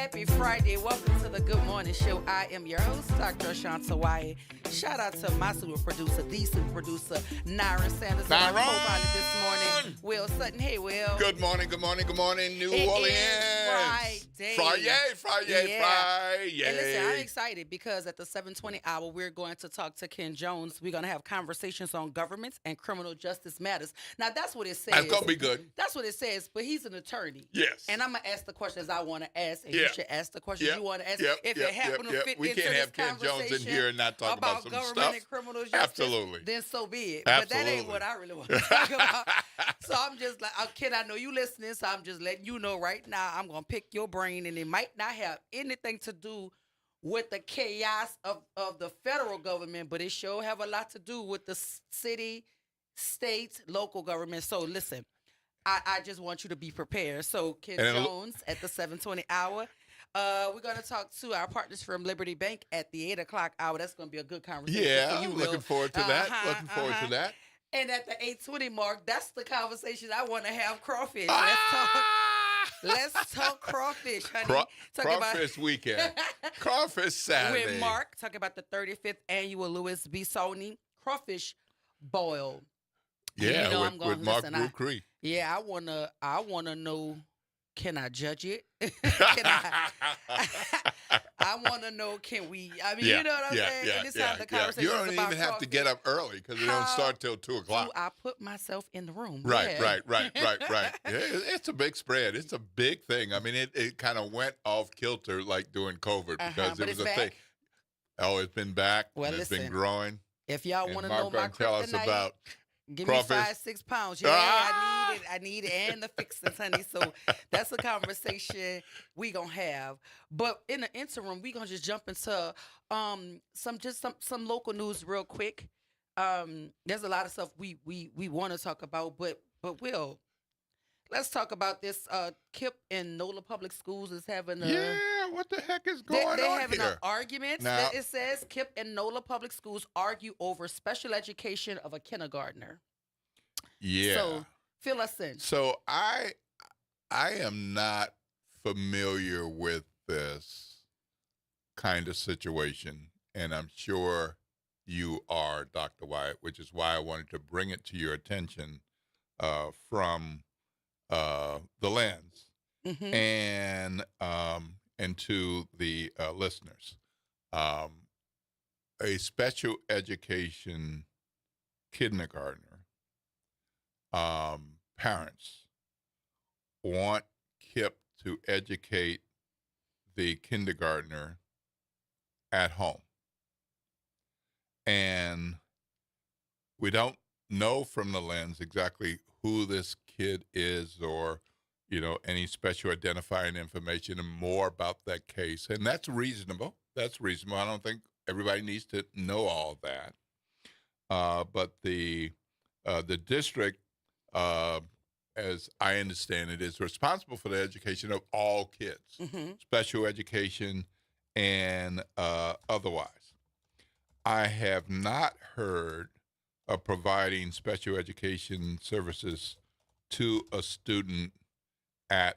Happy Friday. Welcome to the Good Morning Show. I am your host, Dr. Ashanta Wyatt. Shout out to my super producer, the super producer, Nyron Sanders. And our co-pilot this morning, Will Sutton. Hey, Will. Good morning, New It Orleans. is Friday. Friday. And listen, I'm excited because at the 7:20 hour, we're going to talk to Ken Jones. We're going to have conversations on governments and criminal justice matters. Now, that's what it says. That's going to be good. That's what it says, but he's an attorney. Yes. And I'm going to ask the questions I want to ask, and you should ask the questions you want to ask. If it happen to fit we into can't this have Ken Jones in here and not talk about some government stuff. and criminal justice, Absolutely. then so be it. Absolutely. But that ain't what I really want to talk about. So I'm just like, Ken, I know you listening, so I'm just letting you know right now I'm going to pick your brain, and it might not have anything to do with the chaos of the federal government, but it sure have a lot to do with the city, states, local government. So listen, I just want you to be prepared. So Ken Jones at the 7:20 hour. We're going to talk to our partners from Liberty Bank at the 8 o'clock hour. That's going to be a good conversation. Yeah, for you, looking Will. forward to that. Looking forward to that. And at the 8:20 mark, that's the conversation I want to have. Crawfish. Let's talk crawfish, honey. Crawfish weekend. Crawfish Saturday. With Mark, talk about the 35th annual Louis B. Sony Crawfish Boil. Yeah, you know, with Mark Brucree. Yeah, I wanna know, can I judge it? I want to know, can we? I mean, you know what I'm saying? And this how the conversation You don't is even about have to get up early because it don't start till 2 o'clock. I put myself in the room. Right. Yeah. Yeah, it's a big spread. It's a big thing. I mean, it kind of went off kilter like during COVID because it was a thing. Oh, it's been back. Well, it's been growing. If y'all want to know my tell us about give crawfish. Me 5-6 pounds. Yeah, I need it, and the fixings, honey. So that's a conversation we gonna have. But in the interim, we gonna just jump into some local news real quick. There's a lot of stuff we want to talk about, but Will, let's talk about this. KIPP in NOLA Public Schools is having a what the heck is going on They're having here? an argument. Now, it says KIPP and NOLA Public Schools argue over special education of a kindergartner. Yeah. So fill us in. So I am not familiar with this kind of situation, and I'm sure you are, Dr. Wyatt, which is why I wanted to bring it to your attention from the lens and to the listeners. A special education kindergartner, parents want KIPP to educate the kindergartner at home. And we don't know from the lens exactly who this kid is or, any special identifying information and more about that case. And that's reasonable. I don't think everybody needs to know all that. But the district, as I understand it, is responsible for the education of all kids, special education and otherwise. I have not heard of providing special education services to a student at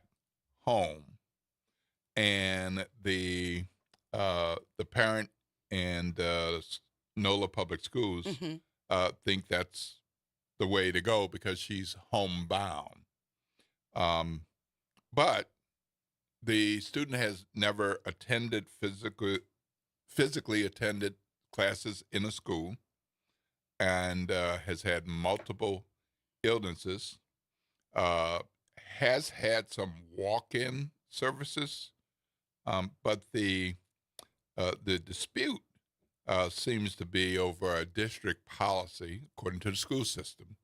home, and the parent and NOLA Public Schools think that's the way to go because she's homebound. But the student has never physically attended classes in a school and has had multiple illnesses, has had some walk-in services, but the dispute seems to be over a district policy, according to the school system,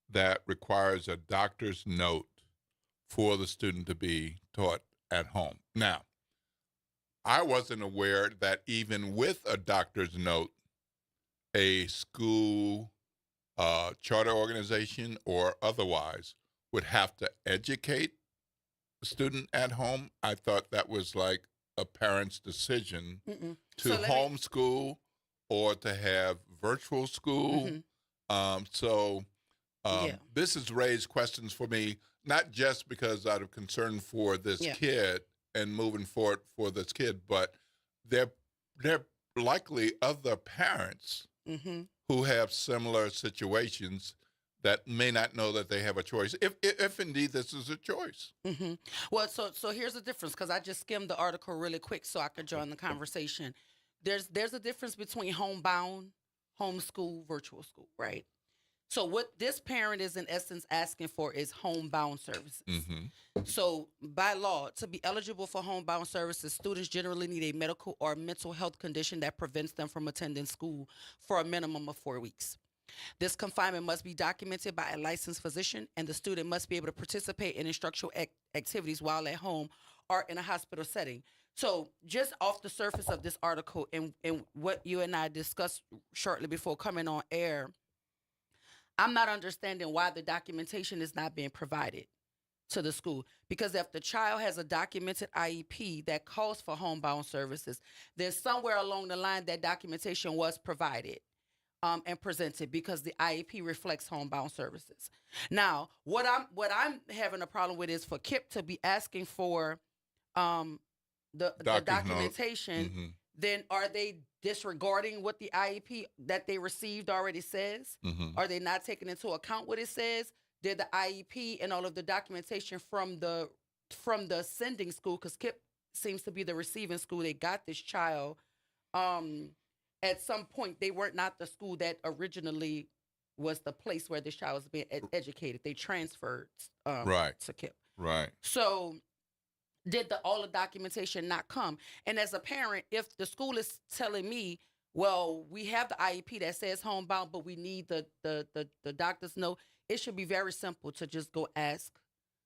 that requires a doctor's note for the student to be taught at home. Now, I wasn't aware that even with a doctor's note, a school charter organization or otherwise would have to educate the student at home. I thought that was like a parent's decision to homeschool or to have virtual school. This has raised questions for me, not just because out of concern for this kid and moving forward for this kid, but there likely other parents Mm-hmm. who have similar situations that may not know that they have a choice, if indeed this is a choice. Mm-hmm. Well, so here's the difference because I just skimmed the article really quick so I could join the conversation. There's a difference between homebound, homeschool, virtual school, right? So what this parent is in essence asking for is homebound services. Mm-hmm. So by law, to be eligible for homebound services, students generally need a medical or mental health condition that prevents them from attending school for a minimum of 4 weeks. This confinement must be documented by a licensed physician, and the student must be able to participate in instructional activities while at home or in a hospital setting. So, just off the surface of this article and what you and I discussed shortly before coming on air, I'm not understanding why the documentation is not being provided to the school. Because if the child has a documented IEP that calls for homebound services, then somewhere along the line that documentation was provided and presented because the IEP reflects homebound services. Now, what I'm having a problem with is for KIP to be asking for um, the Doctor's note. documentation. Mm-hmm. Then are they disregarding what the IEP that they received already says? Mm-hmm. Are they not taking into account what it says? Did the IEP and all of the documentation from the sending school, because KIP seems to be the receiving school, they got this child. At some point, they were not the school that originally was the place where this child was being educated. They transferred Right. to KIP. Right. So did all the documentation not come? And as a parent, if the school is telling me, well, we have the IEP that says homebound, but we need the doctor's note, it should be very simple to just go ask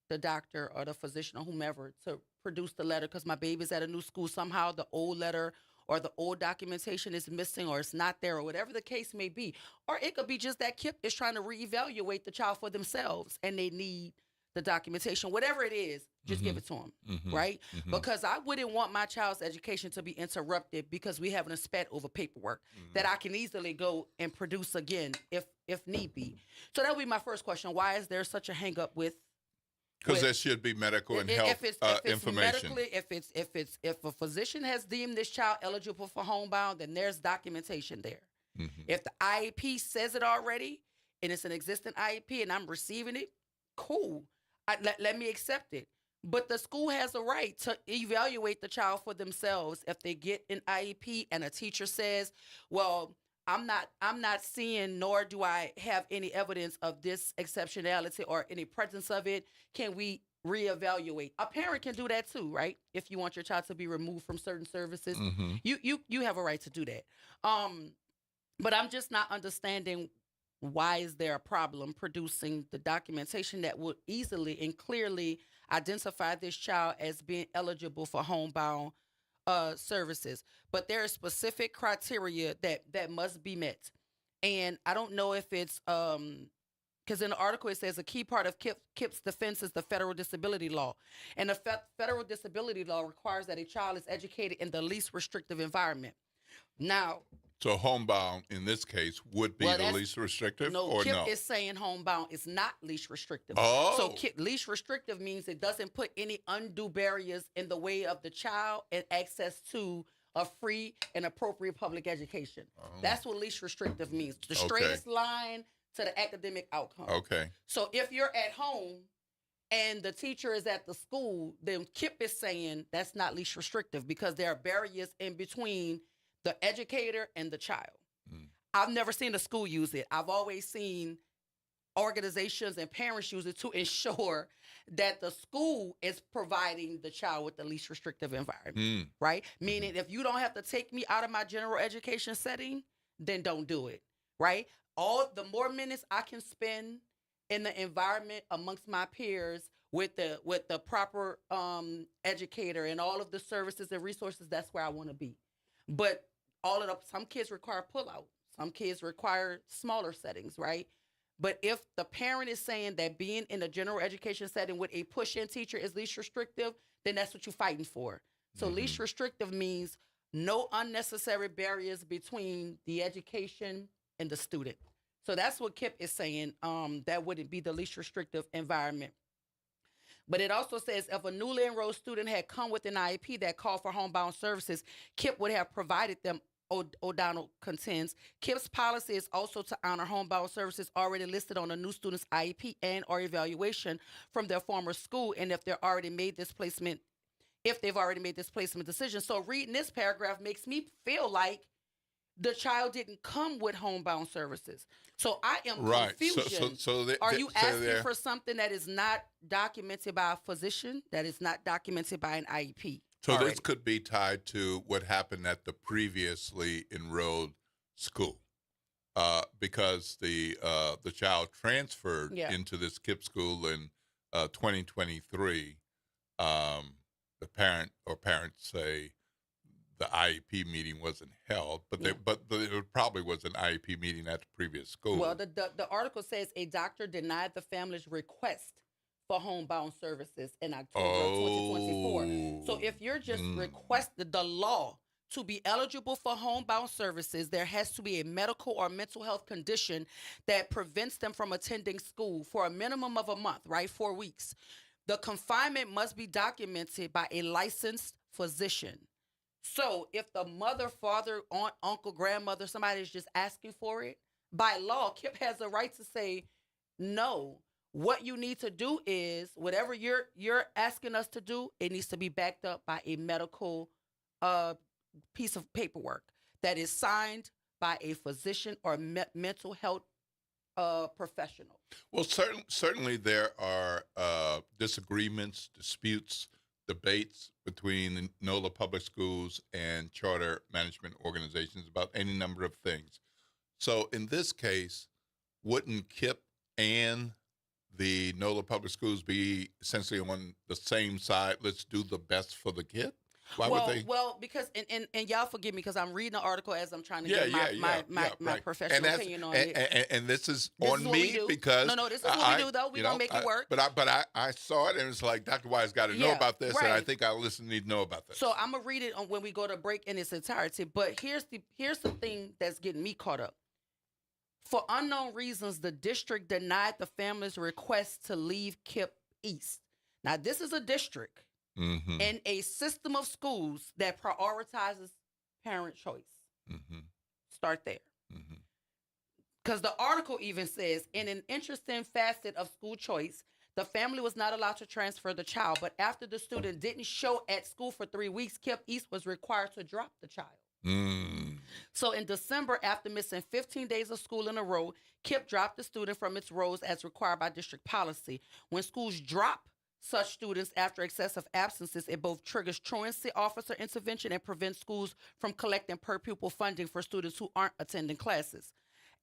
the doctor or the physician or whomever to produce the letter because my baby's at a new school. Somehow the old letter or the old documentation is missing or it's not there or whatever the case may be. Or it could be just that KIP is trying to reevaluate the child for themselves and they need the documentation. Whatever it is, just give it to them, right? Because I wouldn't want my child's education to be interrupted because we having a spat over paperwork that I can easily go and produce again if need be. So that would be my first question. Why is there such a hang up with? Because there should be medical and health information. Medically, if a physician has deemed this child eligible for homebound, then there's documentation there. If the IEP says it already and it's an existing IEP and I'm receiving it, cool. Let me accept it. But the school has a right to evaluate the child for themselves if they get an IEP and a teacher says, well, I'm not seeing nor do I have any evidence of this exceptionality or any presence of it. Can we reevaluate? A parent can do that too, right? If you want your child to be removed from certain services, you have a right to do that. But I'm just not understanding why is there a problem producing the documentation that would easily and clearly identify this child as being eligible for homebound services. But there are specific criteria that must be met. And I don't know if it's because in the article it says a key part of KIP's defense is the federal disability law. And the federal disability law requires that a child is educated in the least restrictive environment. Now, so homebound in this case would be the least restrictive, or KIP no? is saying homebound is not least restrictive. Oh. So least restrictive means it doesn't put any undue barriers in the way of the child and access to a free and appropriate public education. That's what least restrictive means. The straightest line to the academic outcome. Okay. So if you're at home and the teacher is at the school, then KIP is saying that's not least restrictive because there are barriers in between the educator and the child. I've never seen a school use it. I've always seen organizations and parents use it to ensure that the school is providing the child with the least restrictive environment, right? Meaning if you don't have to take me out of my general education setting, then don't do it, right? All the more minutes I can spend in the environment amongst my peers with the proper educator and all of the services and resources, that's where I want to be. But some kids require pullout. Some kids require smaller settings, right? But if the parent is saying that being in a general education setting with a push-in teacher is least restrictive, then that's what you're fighting for. So least restrictive means no unnecessary barriers between the education and the student. So that's what KIP is saying. That wouldn't be the least restrictive environment. But it also says if a newly enrolled student had come with an IEP that called for homebound services, KIP would have provided them. O'Donnell contends KIP's policy is also to honor homebound services already listed on a new student's IEP and or evaluation from their former school, and if they've already made this placement decision. So reading this paragraph makes me feel like the child didn't come with homebound services. So I am confusion. Are you asking for something that is not documented by a physician, that is not documented by an IEP? So this could be tied to what happened at the previously enrolled school, because the child transferred into this KIPP school in 2023. The parent or parents say the IEP meeting wasn't held, but it probably was an IEP meeting at the previous school. Well, the article says a doctor denied the family's request for homebound services in October of 2024. So if you're just requested the law to be eligible for homebound services, there has to be a medical or mental health condition that prevents them from attending school for a minimum of a month, right? 4 weeks. The confinement must be documented by a licensed physician. So if the mother, father, aunt, uncle, grandmother, somebody is just asking for it, by law, KIPP has a right to say, no, what you need to do is whatever you're asking us to do, it needs to be backed up by a medical piece of paperwork that is signed by a physician or mental health professional. Well, certainly there are disagreements, disputes, debates between the NOLA public schools and charter management organizations about any number of things. So in this case, wouldn't KIPP and the NOLA public schools be essentially on the same side? Let's do the best for the kid. Why would they? Well, because and y'all forgive me because I'm reading the article as I'm trying to get my professional opinion on it. And this is on me because this is what we do though. We're gonna make it work. But I saw it and it's like Dr. Wise got to know about this, and I think our listeners need to know about this. So I'm gonna read it when we go to break in its entirety. But here's the thing that's getting me caught up. For unknown reasons, the district denied the family's request to leave KIPP East. Now, this is a district and a system of schools that prioritizes parent choice. Start there. Because the article even says, in an interesting facet of school choice, the family was not allowed to transfer the child, but after the student didn't show at school for 3 weeks, KIPP East was required to drop the child. So in December, after missing 15 days of school in a row, KIPP dropped the student from its rolls as required by district policy. When schools drop such students after excessive absences, it both triggers truancy officer intervention and prevents schools from collecting per pupil funding for students who aren't attending classes.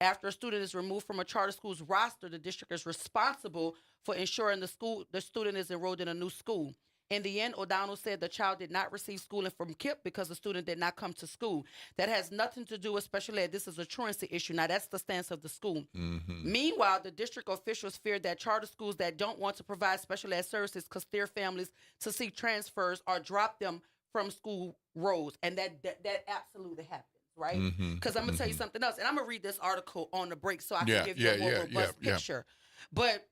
After a student is removed from a charter school's roster, the district is responsible for ensuring the student is enrolled in a new school. In the end, O'Donnell said the child did not receive schooling from KIPP because the student did not come to school. That has nothing to do with special ed. This is a truancy issue. Now, that's the stance of the school. Meanwhile, the district officials fear that charter schools that don't want to provide special ed services could steer families to seek transfers or drop them from school rolls. And that absolutely happens, right? Because I'm going to tell you something else. And I'm going to read this article on the break so I can give you a more robust picture. But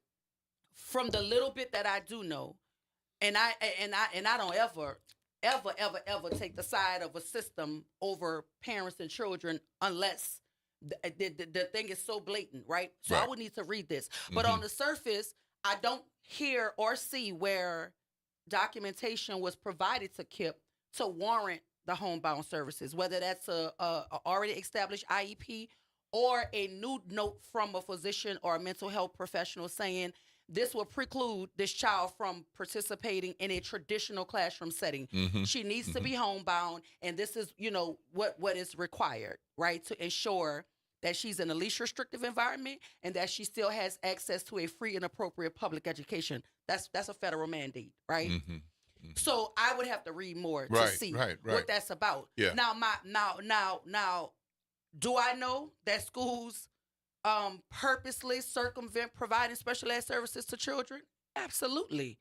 from the little bit that I do know, and I don't ever take the side of a system over parents and children unless the thing is so blatant, right? So I would need to read this. But on the surface, I don't hear or see where documentation was provided to KIPP to warrant the homebound services, whether that's a already established IEP or a new note from a physician or a mental health professional saying this will preclude this child from participating in a traditional classroom setting. She needs to be homebound, and this is, what is required, right, to ensure that she's in a least restrictive environment and that she still has access to a free and appropriate public education. That's a federal mandate, right? So I would have to read more to see what that's about. Now, do I know that schools purposely circumvent providing special ed services to children? Absolutely.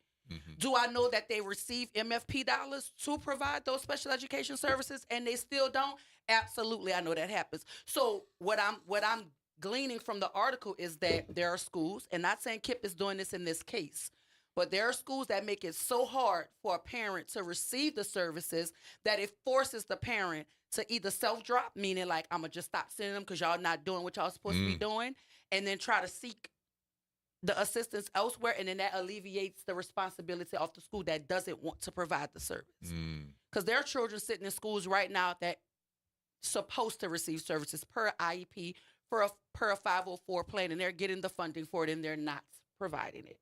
Do I know that they receive MFP dollars to provide those special education services and they still don't? Absolutely, I know that happens. So what I'm gleaning from the article is that there are schools, and not saying KIPP is doing this in this case, But there are schools that make it so hard for a parent to receive the services that it forces the parent to either self-drop, meaning like, I'm going to just stop sending them because y'all not doing what y'all supposed to be doing, and then try to seek the assistance elsewhere, and then that alleviates the responsibility of the school that doesn't want to provide the service. Because there are children sitting in schools right now that supposed to receive services per IEP, per a 504 plan, and they're getting the funding for it, and they're not providing it,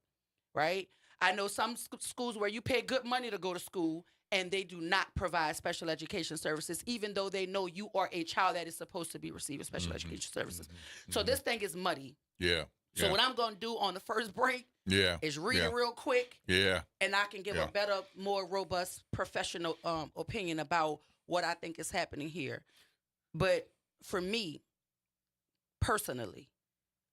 right? I know some schools where you pay good money to go to school, and they do not provide special education services, even though they know you are a child that is supposed to be receiving special education services. So this thing is muddy. Yeah. So what I'm going to do on the first break is read it real quick. And I can give a better, more robust, professional opinion about what I think is happening here. But for me, personally,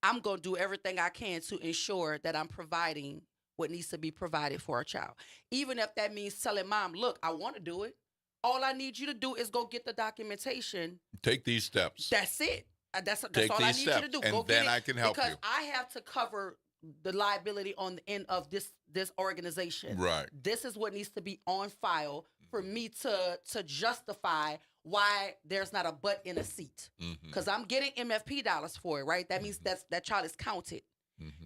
I'm going to do everything I can to ensure that I'm providing what needs to be provided for a child. Even if that means telling mom, look, I want to do it. All I need you to do is go get the documentation. Take these steps. That's it. That's Take all I need steps, you to do. And go then get it, I can help because you. I have to cover the liability on the end of this organization. Right. This is what needs to be on file for me to justify why there's not a butt in a seat. Because I'm getting MFP dollars for it, right? That means that child is counted.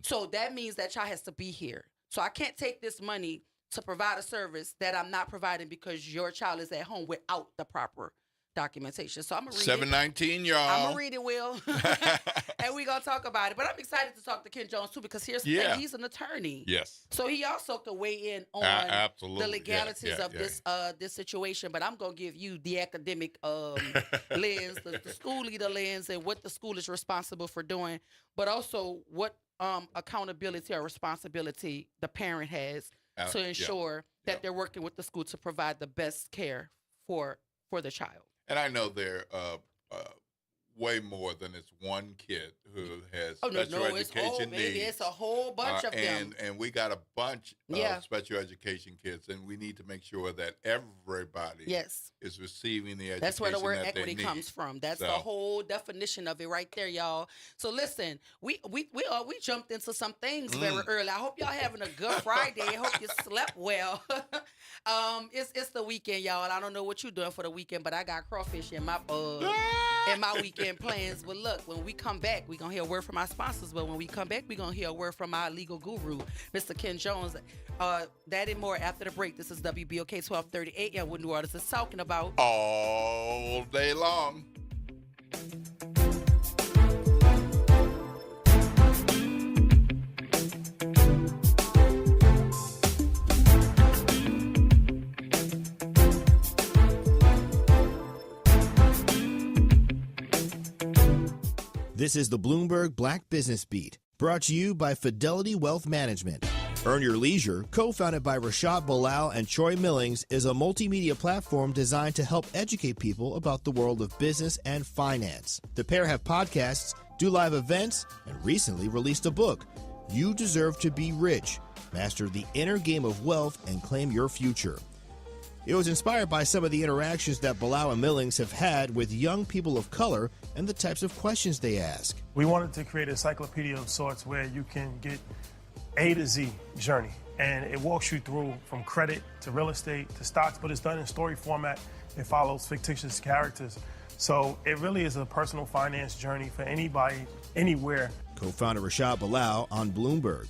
So that means that child has to be here. So I can't take this money to provide a service that I'm not providing because your child is at home without the proper documentation. So I'm going to read 719, y'all. I'm going to read it, Will. And we're going to talk about it. But I'm excited to talk to Ken Jones, too, because here's the thing. He's an attorney. Yes. So he also can weigh in on the legalities of this situation. But I'm going to give you the academic lens, the school leader lens, and what the school is responsible for doing, but also what accountability or responsibility the parent has to ensure that they're working with the school to provide the best care for the child. And I know there way more than it's one kid who has special education needs. It's a whole bunch of them. And we got a bunch of special education kids, and we need to make sure that everybody is receiving the education. That's where the word that equity comes from. That's the whole definition of it right there, y'all. So listen, we jumped into some things very early. I hope y'all having a good Friday. I hope you slept well. It's the weekend, y'all. And I don't know what you're doing for the weekend, but I got crawfish in my weekend plans. But look, when we come back, we're going to hear a word from our sponsors. But when we come back, we're going to hear a word from our legal guru, Mr. Ken Jones. That and more after the break. This is WBOK 1230 AM, what New Orleans is talking about all day long. This is the Bloomberg Black Business Beat, brought to you by Fidelity Wealth Management. Earn Your Leisure, co-founded by Rashad Bilal and Troy Millings, is a multimedia platform designed to help educate people about the world of business and finance. The pair have podcasts, do live events, and recently released a book, You Deserve to Be Rich, Master the Inner Game of Wealth and Claim Your Future. It was inspired by some of the interactions that Bilal and Millings have had with young people of color and the types of questions they ask. We wanted to create a encyclopedia of sorts where you can get A to Z journey, and it walks you through from credit to real estate to stocks, but it's done in story format. It follows fictitious characters. So it really is a personal finance journey for anybody, anywhere. Co-founder Rashad Bilal on Bloomberg.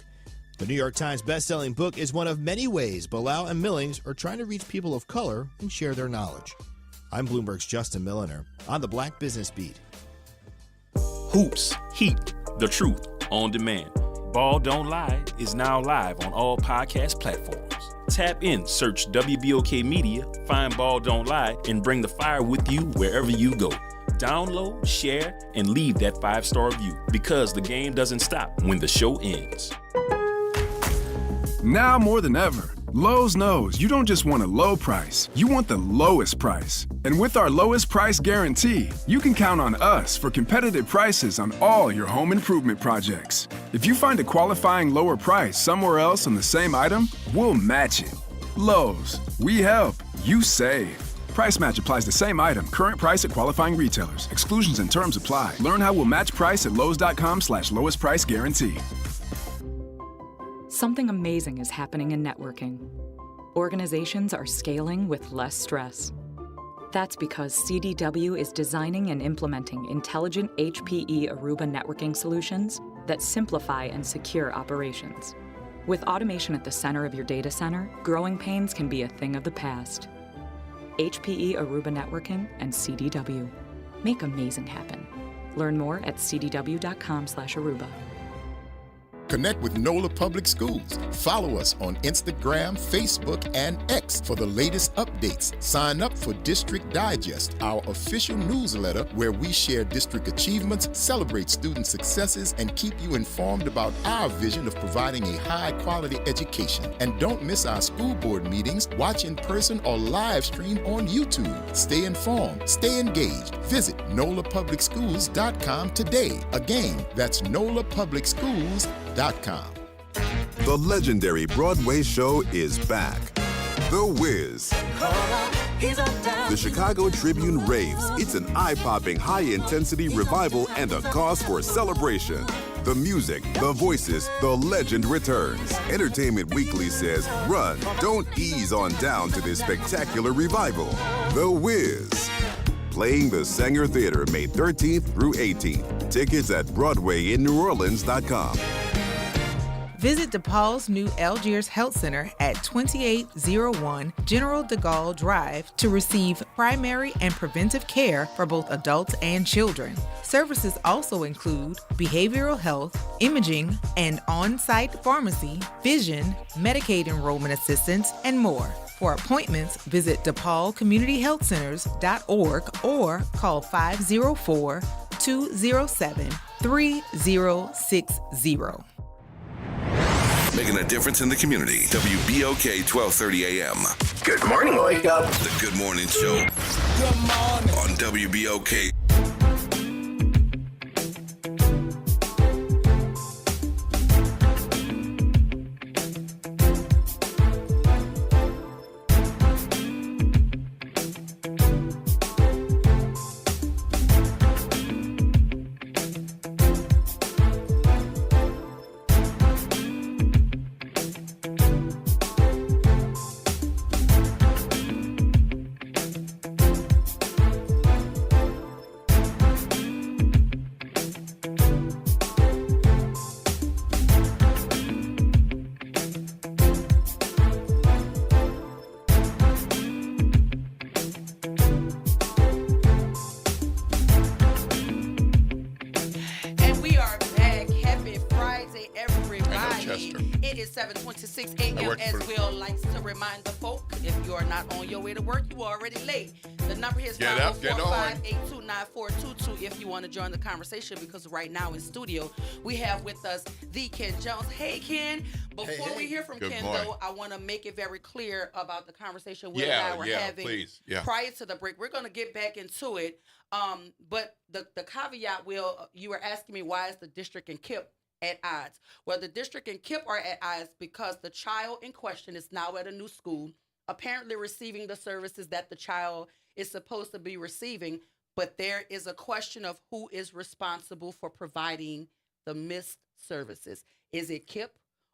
The New York Times bestselling book is one of many ways Bilal and Millings are trying to reach people of color and share their knowledge. I'm Bloomberg's Justin Milliner on the Black Business Beat. Hoops, Heat, The Truth, on demand. Ball Don't Lie is now live on all podcast platforms. Tap in, search WBOK Media, find Ball Don't Lie, and bring the fire with you wherever you go. Download, share, and leave that 5-star review, because the game doesn't stop when the show ends. Now more than ever, Lowe's knows you don't just want a low price, you want the lowest price. And with our lowest price guarantee, you can count on us for competitive prices on all your home improvement projects. If you find a qualifying lower price somewhere else on the same item, we'll match it. Lowe's, we help, you save. Price match applies to same item. Current price at qualifying retailers. Exclusions and terms apply. Learn how we'll match price at Lowe's.com/lowest price guarantee. Something amazing is happening in networking. Organizations are scaling with less stress. That's because CDW is designing and implementing intelligent HPE Aruba networking solutions that simplify and secure operations. With automation at the center of your data center, growing pains can be a thing of the past. HPE Aruba Networking and CDW. Make amazing happen. Learn more at cdw.com/Aruba. Connect with NOLA Public Schools. Follow us on Instagram, Facebook, and X for the latest updates. Sign up for District Digest, our official newsletter where we share district achievements, celebrate student successes, and keep you informed about our vision of providing a high-quality education. And don't miss our school board meetings. Watch in person or live stream on YouTube. Stay informed. Stay engaged. Visit NOLAPublicSchools.com today. Again, that's NOLAPublicSchools.com. The legendary Broadway show is back. The Wiz. The Chicago Tribune raves. It's an eye-popping, high-intensity revival and a cause for celebration. The music, the voices, the legend returns. Entertainment Weekly says, run, don't ease on down to this spectacular revival. The Wiz. Playing the Sanger Theater May 13th through 18th. Tickets at BroadwayInNewOrleans.com. Visit DePaul's new Algiers Health Center at 2801 General de Gaulle Drive to receive primary and preventive care for both adults and children. Services also include behavioral health, imaging, and on-site pharmacy, vision, Medicaid enrollment assistance, and more. For appointments, visit DePaulCommunityHealthCenters.org or call 504-207-3060. Making a difference in the community. WBOK 1230 AM. Good morning, wake up. The Good Morning Show. Good morning. On WBOK. It is 7:26 a.m. as Will likes to remind the folk. If you are not on your way to work, you are already late. The number here is 545-829-4222 if you want to join the conversation, because right now in studio we have with us the Ken Jones. Hey, Ken. Before we hear from Ken, though, I want to make it very clear about the conversation Will and I were having prior to the break. We're going to get back into it. But the caveat, Will, you were asking me why is the district and KIPP at odds. Well, the district and KIPP are at odds because the child in question is now at a new school, apparently receiving the services that the child is supposed to be receiving, but there is a question of who is responsible for providing the missed services. Is it KIPP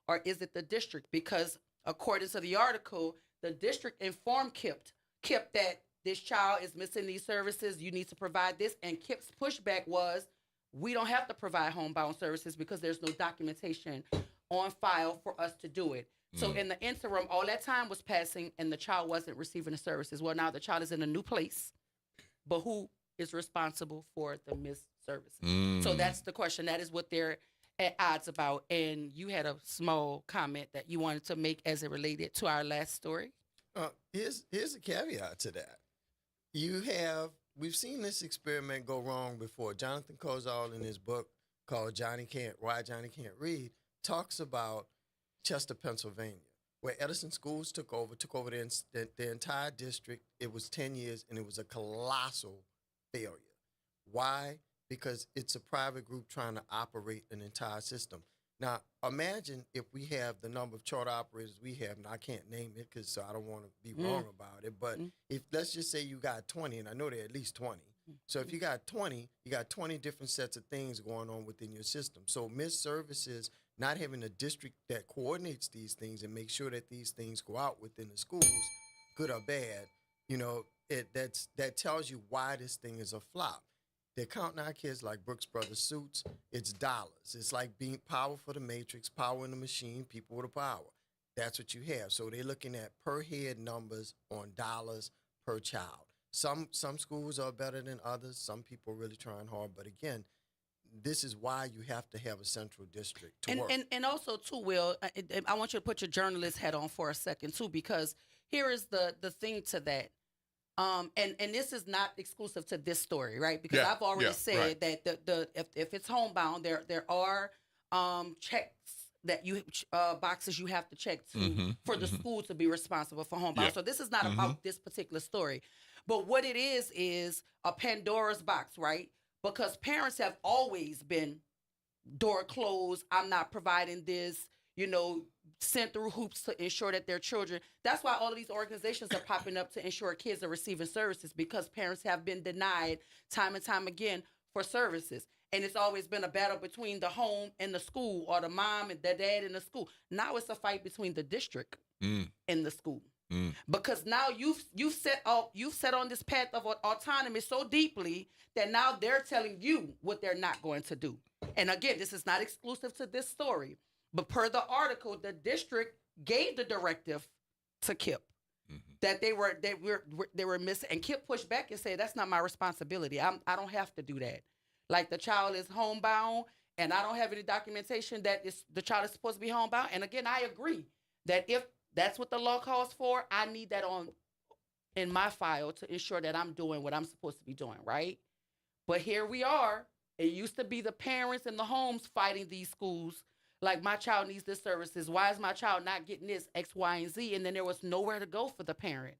or is it the district? Because according to the article, the district informed KIPP that this child is missing these services, you need to provide this, and KIPP's pushback was, we don't have to provide homebound services because there's no documentation on file for us to do it. So in the interim, all that time was passing and the child wasn't receiving the services. Well, now the child is in a new place, but who is responsible for the missed services? So that's the question. That is what they're at odds about. And you had a small comment that you wanted to make as it related to our last story. Here's a caveat to that. We've seen this experiment go wrong before. Jonathan Kozol, in his book called Why Johnny Can't Read, talks about Chester, Pennsylvania, where Edison Schools took over the entire district. It was 10 years, and it was a colossal failure. Why? Because it's a private group trying to operate an entire system. Now, imagine if we have the number of charter operators we have, and I can't name it because I don't want to be wrong about it, but if let's just say you got 20, and I know there are at least 20. So if you got 20, you got 20 different sets of things going on within your system. So missed services not having a district that coordinates these things and make sure that these things go out within the schools, good or bad, that tells you why this thing is a flop. They're counting our kids like Brooks Brothers suits. It's dollars. It's like being power for the matrix, power in the machine, people with the power. That's what you have. So they're looking at per head numbers on dollars per child. Some schools are better than others. Some people are really trying hard. But again, this is why you have to have a central district to work. And also, too, Will, I want you to put your journalist hat on for a second, too, because here is the thing to that. And this is not exclusive to this story, right? Because I've already said that if it's homebound, there are checks that boxes you have to check for the school to be responsible for homebound. So this is not about this particular story, but what it is a Pandora's box, right? Because parents have always been door closed. I'm not providing this. Sent through hoops to ensure that their children. That's why all of these organizations are popping up to ensure kids are receiving services, because parents have been denied time and time again for services. And it's always been a battle between the home and the school, or the mom and the dad in the school. Now it's a fight between the district and the school. Because now you've set on this path of autonomy so deeply that now they're telling you what they're not going to do. And again, this is not exclusive to this story. But per the article, the district gave the directive to KIPP that they were missing, and KIPP pushed back and said, "That's not my responsibility. I don't have to do that. Like, the child is homebound, and I don't have any documentation that the child is supposed to be homebound." And again, I agree that if that's what the law calls for, I need that in my file to ensure that I'm doing what I'm supposed to be doing, right? But here we are. It used to be the parents and the homes fighting these schools. Like, my child needs this services. Why is my child not getting this X, Y, and Z? And then there was nowhere to go for the parent.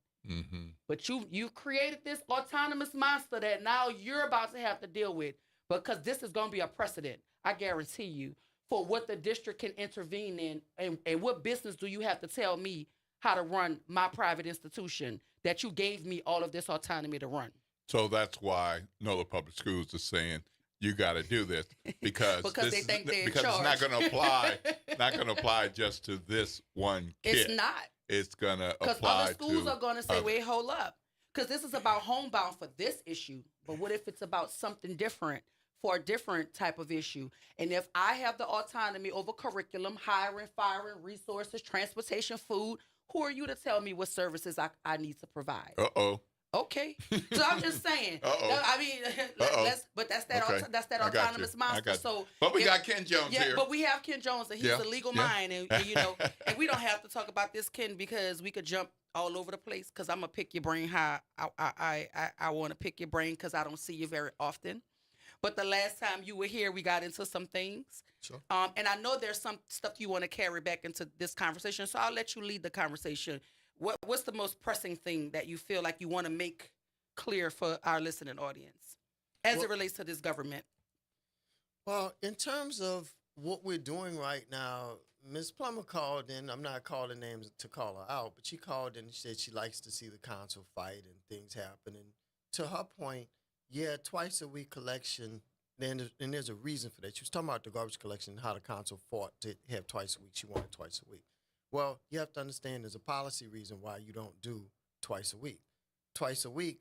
But you created this autonomous monster that now you're about to have to deal with, because this is going to be a precedent, I guarantee you, for what the district can intervene in. And what business do you have to tell me how to run my private institution that you gave me all of this autonomy to run? So that's why NOLA Public Schools is saying, you got to do this because they think they're in charge. It's not going to apply just to this one kid. It's not. It's going to apply to because other schools are going to say, wait, hold up. Because this is about homebound for this issue. But what if it's about something different for a different type of issue? And if I have the autonomy over curriculum, hiring, firing, resources, transportation, food, who are you to tell me what services I need to provide? Uh-oh. Okay, so I'm just saying. I mean, that's that autonomous monster. So, but we got Ken Jones here. But we have Ken Jones, and he's a legal mind, and and we don't have to talk about this, Ken, because we could jump all over the place. Because I'm gonna pick your brain how I want to pick your brain, because I don't see you very often. But the last time you were here, we got into some things. Sure. And I know there's some stuff you want to carry back into this conversation, so I'll let you lead the conversation. What's the most pressing thing that you feel like you want to make clear for our listening audience as it relates to this government? Well, in terms of what we're doing right now, Ms. Plummer called in. I'm not calling names to call her out, but she called in and said she likes to see the council fight and things happen. And to her point, twice a week collection, and there's a reason for that. She was talking about the garbage collection and how the council fought to have twice a week. She wanted twice a week. Well, you have to understand there's a policy reason why you don't do twice a week. Twice a week,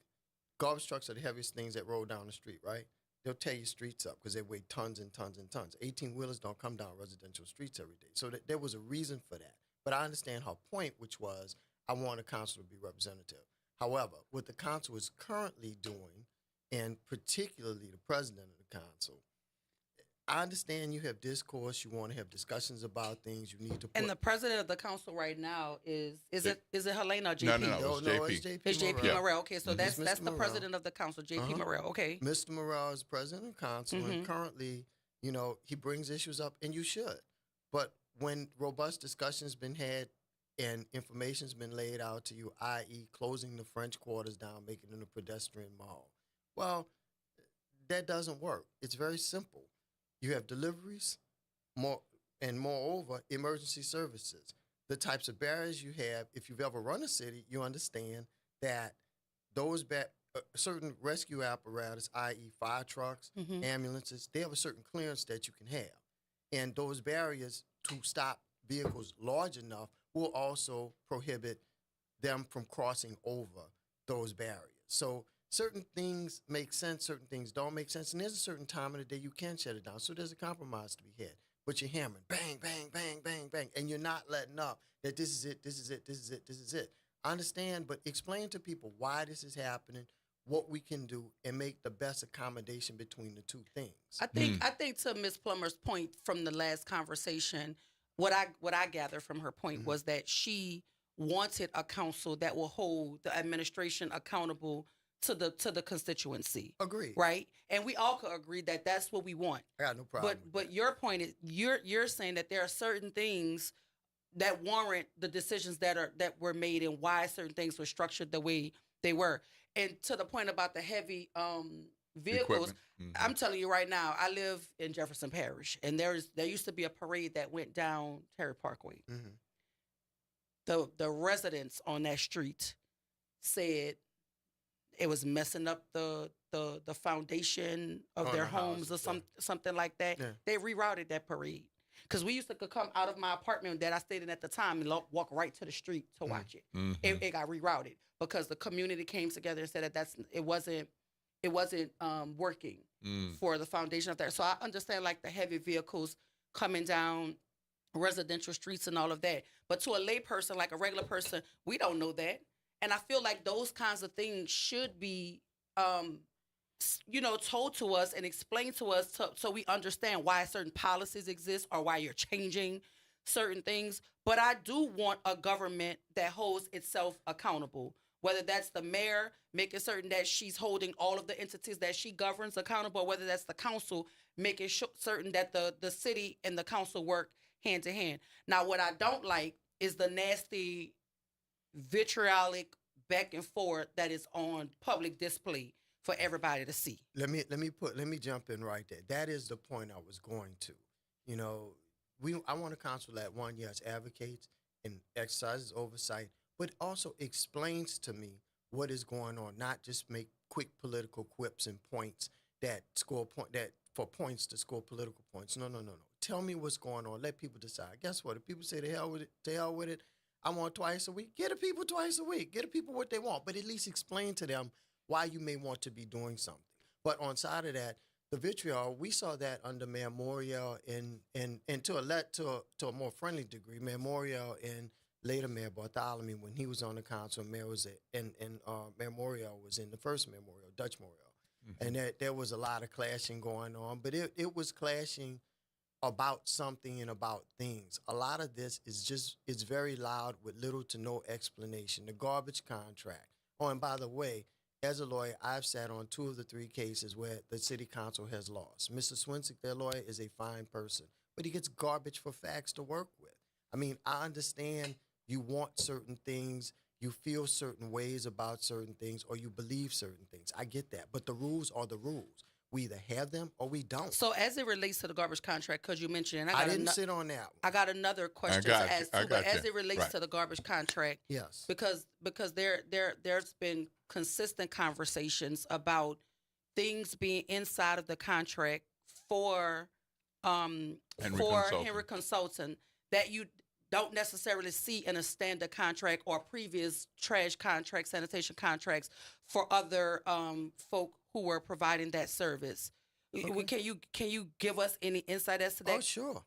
garbage trucks are the heaviest things that roll down the street, right? They'll tear your streets up because they weigh tons and tons and tons. 18-wheelers don't come down residential streets every day. So there was a reason for that. But I understand her point, which was I want a council to be representative. However, what the council is currently doing, and particularly the president of the council, I understand you have discourse. You want to have discussions about things. You need to. And the president of the council right now is it Helena or JP? No, it's JP. It's JP Morrell. Okay, so that's the Morrell. president of the council, JP Morrell. Okay. Mr. Morrell is president of the council, and currently, he brings issues up, and you should. But when robust discussion's been had and information's been laid out to you, i.e., closing the French Quarters down, making it a pedestrian mall, well, that doesn't work. It's very simple. You have deliveries, moreover, emergency services. The types of barriers you have, if you've ever run a city, you understand that those certain rescue apparatus, i.e. fire trucks, ambulances, they have a certain clearance that you can have. And those barriers to stop vehicles large enough will also prohibit them from crossing over those barriers. So certain things make sense, certain things don't make sense, and there's a certain time of the day you can shut it down. So there's a compromise to be had. But you're hammering, bang, bang, bang, bang, bang, and you're not letting up that this is it, this is it, this is it, this is it. I understand, but explain to people why this is happening, what we can do, and make the best accommodation between the two things. I think to Ms. Plummer's point from the last conversation, what I gathered from her point was that she wanted a council that will hold the administration accountable to the constituency. Agreed. Right? And we all could agree that that's what we want. I got no problem. But your point is you're saying that there are certain things that warrant the decisions that were made and why certain things were structured the way they were. And to the point about the heavy vehicles, I'm telling you right now, I live in Jefferson Parish, and there used to be a parade that went down Terry Parkway. The residents on that street said it was messing up the foundation of their homes or something like that. Yeah. They rerouted that parade. Because we used to come out of my apartment that I stayed in at the time and walk right to the street to watch it. It got rerouted because the community came together and said that it wasn't working for the foundation up there. So I understand like the heavy vehicles coming down residential streets and all of that. But to a lay person, like a regular person, we don't know that. And I feel like those kinds of things should be told to us and explained to us so we understand why certain policies exist or why you're changing certain things. But I do want a government that holds itself accountable, whether that's the mayor making certain that she's holding all of the entities that she governs accountable, or whether that's the council making certain that the city and the council work hand to hand. Now, what I don't like is the nasty vitriolic back and forth that is on public display for everybody to see. Let me jump in right there. That is the point I was going to. I want a council that advocates and exercises oversight, but also explains to me what is going on, not just make quick political quips and points that for points to score political points. No. Tell me what's going on. Let people decide. Guess what? If people say to hell with it, I want twice a week. Get the people twice a week. Get the people what they want, but at least explain to them why you may want to be doing something. But on side of that, the vitriol, we saw that under Mayor Morial and to a more friendly degree, Mayor Morial and later Mayor Bartholomew when he was on the council, Mayor Morial was in the first Mayor Morial, Dutch Morial. And there was a lot of clashing going on, but it was clashing about something and about things. A lot of this it's very loud with little to no explanation. The garbage contract. Oh, and by the way, as a lawyer, I've sat on 2 of the 3 cases where the city council has lost. Mr. Swinsick, their lawyer, is a fine person, but he gets garbage for facts to work with. I mean, I understand you want certain things, you feel certain ways about certain things, or you believe certain things. I get that, but the rules are the rules. We either have them or we don't. So as it relates to the garbage contract, because you mentioned, I didn't sit on that one. I got another question to ask too, but as it relates to the garbage contract, yes, because there's been consistent conversations about things being inside of the contract for Henry Consultant that you don't necessarily see in a standard contract or previous trash contracts, sanitation contracts for other folk who were providing that service. Okay. Can you give us any insight as to that? Oh, sure.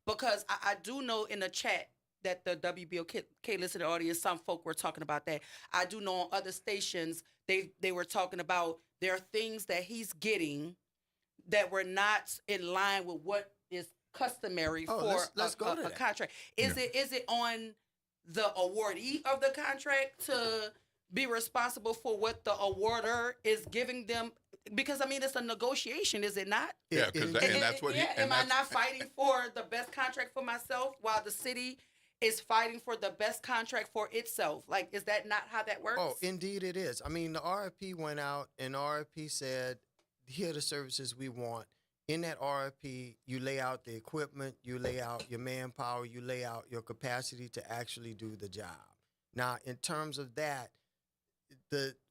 Because I do know in the chat that the WBOK listening audience, some folk were talking about that. I do know on other stations they were talking about there are things that he's getting that were not in line with what is customary for a contract. Is it on the awardee of the contract to be responsible for what the awarder is giving them? Because, I mean, it's a negotiation, is it not? Yeah, and that's what am I not fighting for the best contract for myself while the city is fighting for the best contract for itself? Like, is that not how that works? Oh, indeed it is. I mean, the RFP went out and RFP said, here are the services we want. In that RFP, you lay out the equipment, you lay out your manpower, you lay out your capacity to actually do the job. Now, in terms of that,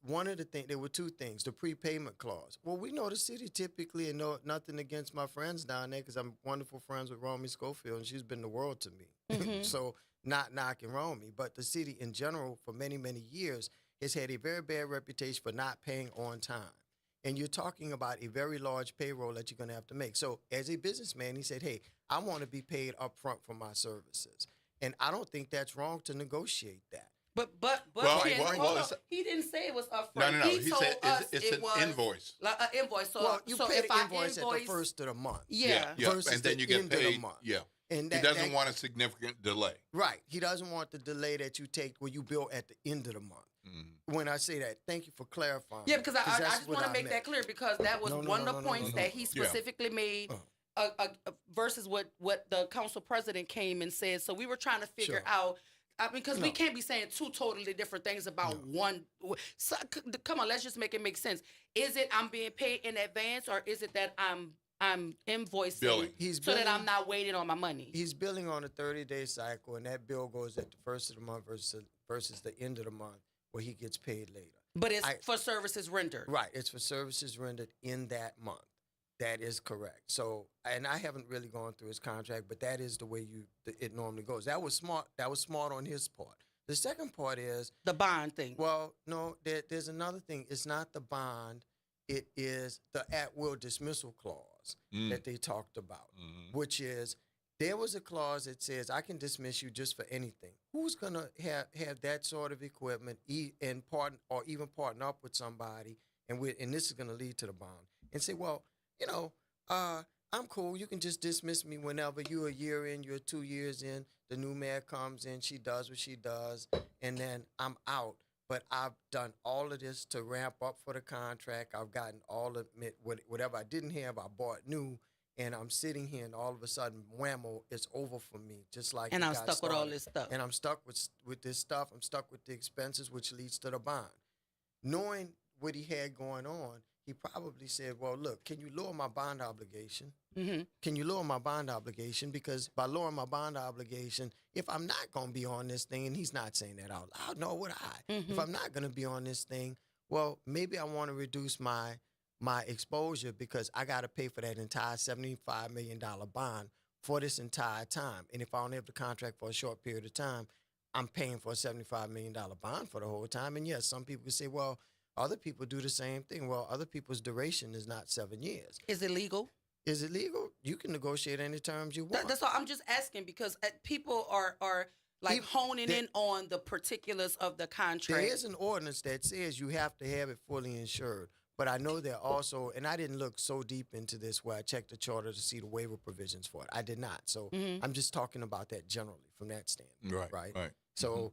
one of the things, there were two things, the prepayment clause. Well, we know the city typically, and no, nothing against my friends down there, because I'm wonderful friends with Romy Schofield, and she's been the world to me. So not knocking Romy, but the city in general for many, many years has had a very bad reputation for not paying on time. And you're talking about a very large payroll that you're going to have to make. So as a businessman, he said, hey, I want to be paid up front for my services. And I don't think that's wrong to negotiate that. But Well, Ken, well, hold well, on. it's- He didn't say it was upfront. No. He He told said us it's an was invoice. like an invoice. So, Well, you so pay if the I invoice at the first of the month. Yeah. versus and then the you get end of the paid. month. Yeah. And He doesn't want a significant delay. Right. He doesn't want the delay that you take where you bill at the end of the month. When I say that, thank you for clarifying. Yeah, because I that's just what want to make meant. that clear, because that was one of the points that he Yeah. specifically made versus what the council president came and said. So we were trying to figure out, because we can't be saying two totally different things about one. So, come on, let's just make it make sense. Is it I'm being paid in advance, or is it that I'm invoicing Billing. so that I'm not waiting on my money? He's billing on a 30-day cycle, and that bill goes at the first of the month versus the end of the month, where he gets paid later. But it's for services rendered. Right. It's for services rendered in that month. That is correct. So, and I haven't really gone through his contract, but that is the way it normally goes. That was smart. That was smart on his part. The second part is the bond thing. Well, no, there's another thing. It's not the bond. It is the at-will dismissal clause that they talked about, which is there was a clause that says I can dismiss you just for anything. Who's gonna have that sort of equipment and even partner up with somebody, and this is gonna lead to the bond, and say, well, I'm cool. You can just dismiss me whenever. You're a year in, you're 2 years in. The new mayor comes in, she does what she does, and then I'm out. But I've done all of this to ramp up for the contract. I've gotten all of it, whatever I didn't have, I bought new. And I'm sitting here, and all of a sudden, whammo, it's over for me. Just like and it I'm got stuck with all started. this stuff. And I'm stuck with this stuff. I'm stuck with the expenses, which leads to the bond. Knowing what he had going on, he probably said, well, look, can you lower my bond obligation? Can you lower my bond obligation? Because by lowering my bond obligation, if I'm not going to be on this thing, and he's not saying that out loud, nor would I. If I'm not going to be on this thing, well, maybe I want to reduce my exposure, because I got to pay for that entire $75 million bond for this entire time. And if I only have the contract for a short period of time, I'm paying for a $75 million bond for the whole time. And yes, some people could say, well, other people do the same thing. Well, other people's duration is not 7 years. Is it legal? Is it legal? You can negotiate any terms you want. That's all. I'm just asking, because people are like honing in on the particulars of the contract. There is an ordinance that says you have to have it fully insured. But I know there also, and I didn't look so deep into this where I checked the charter to see the waiver provisions for it. I did not. So I'm just talking about that generally from that standpoint. Right. So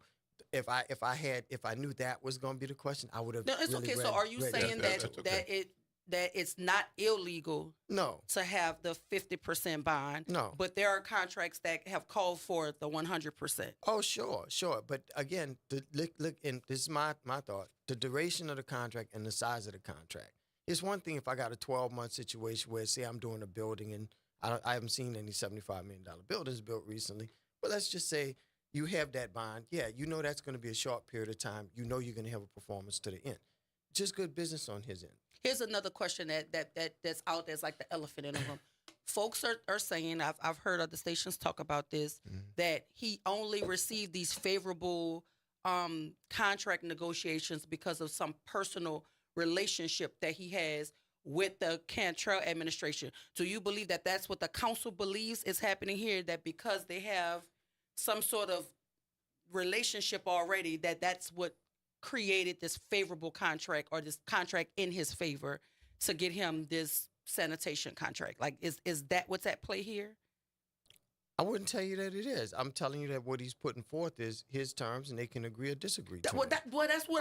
if I knew that was going to be the question, I would have. No, it's really okay. read, So are you saying that it's not illegal? No. To have the 50% bond. No. But there are contracts that have called for the 100%. Oh, sure. But again, look, and this is my thought. The duration of the contract and the size of the contract. It's one thing if I got a 12-month situation where, say, I'm doing a building and I haven't seen any $75 million buildings built recently, but let's just say you have that bond. Yeah, you know that's going to be a short period of time. You know you're going to have a performance to the end. Just good business on his end. Here's another question that's out there. It's like the elephant in the room. Folks are saying, I've heard other stations talk about this, that he only received these favorable contract negotiations because of some personal relationship that he has with the Cantrell administration. Do you believe that that's what the council believes is happening here, that because they have some sort of relationship already, that's what created this favorable contract, or this contract in his favor to get him this sanitation contract? Like, is that what's at play here? I wouldn't tell you that it is. I'm telling you that what he's putting forth is his terms, and they can agree or disagree. That's what.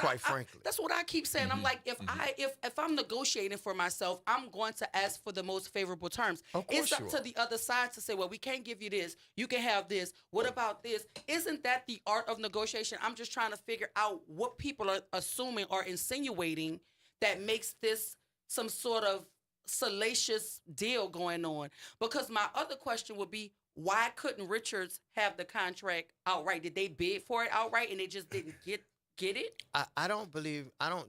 Quite frankly, that's what I keep saying. I'm like, if I'm negotiating for myself, I'm going to ask for the most favorable terms. Of course it's up to the other side to say, well, we can't give you this. You can have this. What about this? Isn't that the art of negotiation? I'm just trying to figure out what people are assuming or insinuating that makes this some sort of salacious deal going on. Because my other question would be, why couldn't Richards have the contract outright? Did they bid for it outright and they just didn't get get it? I don't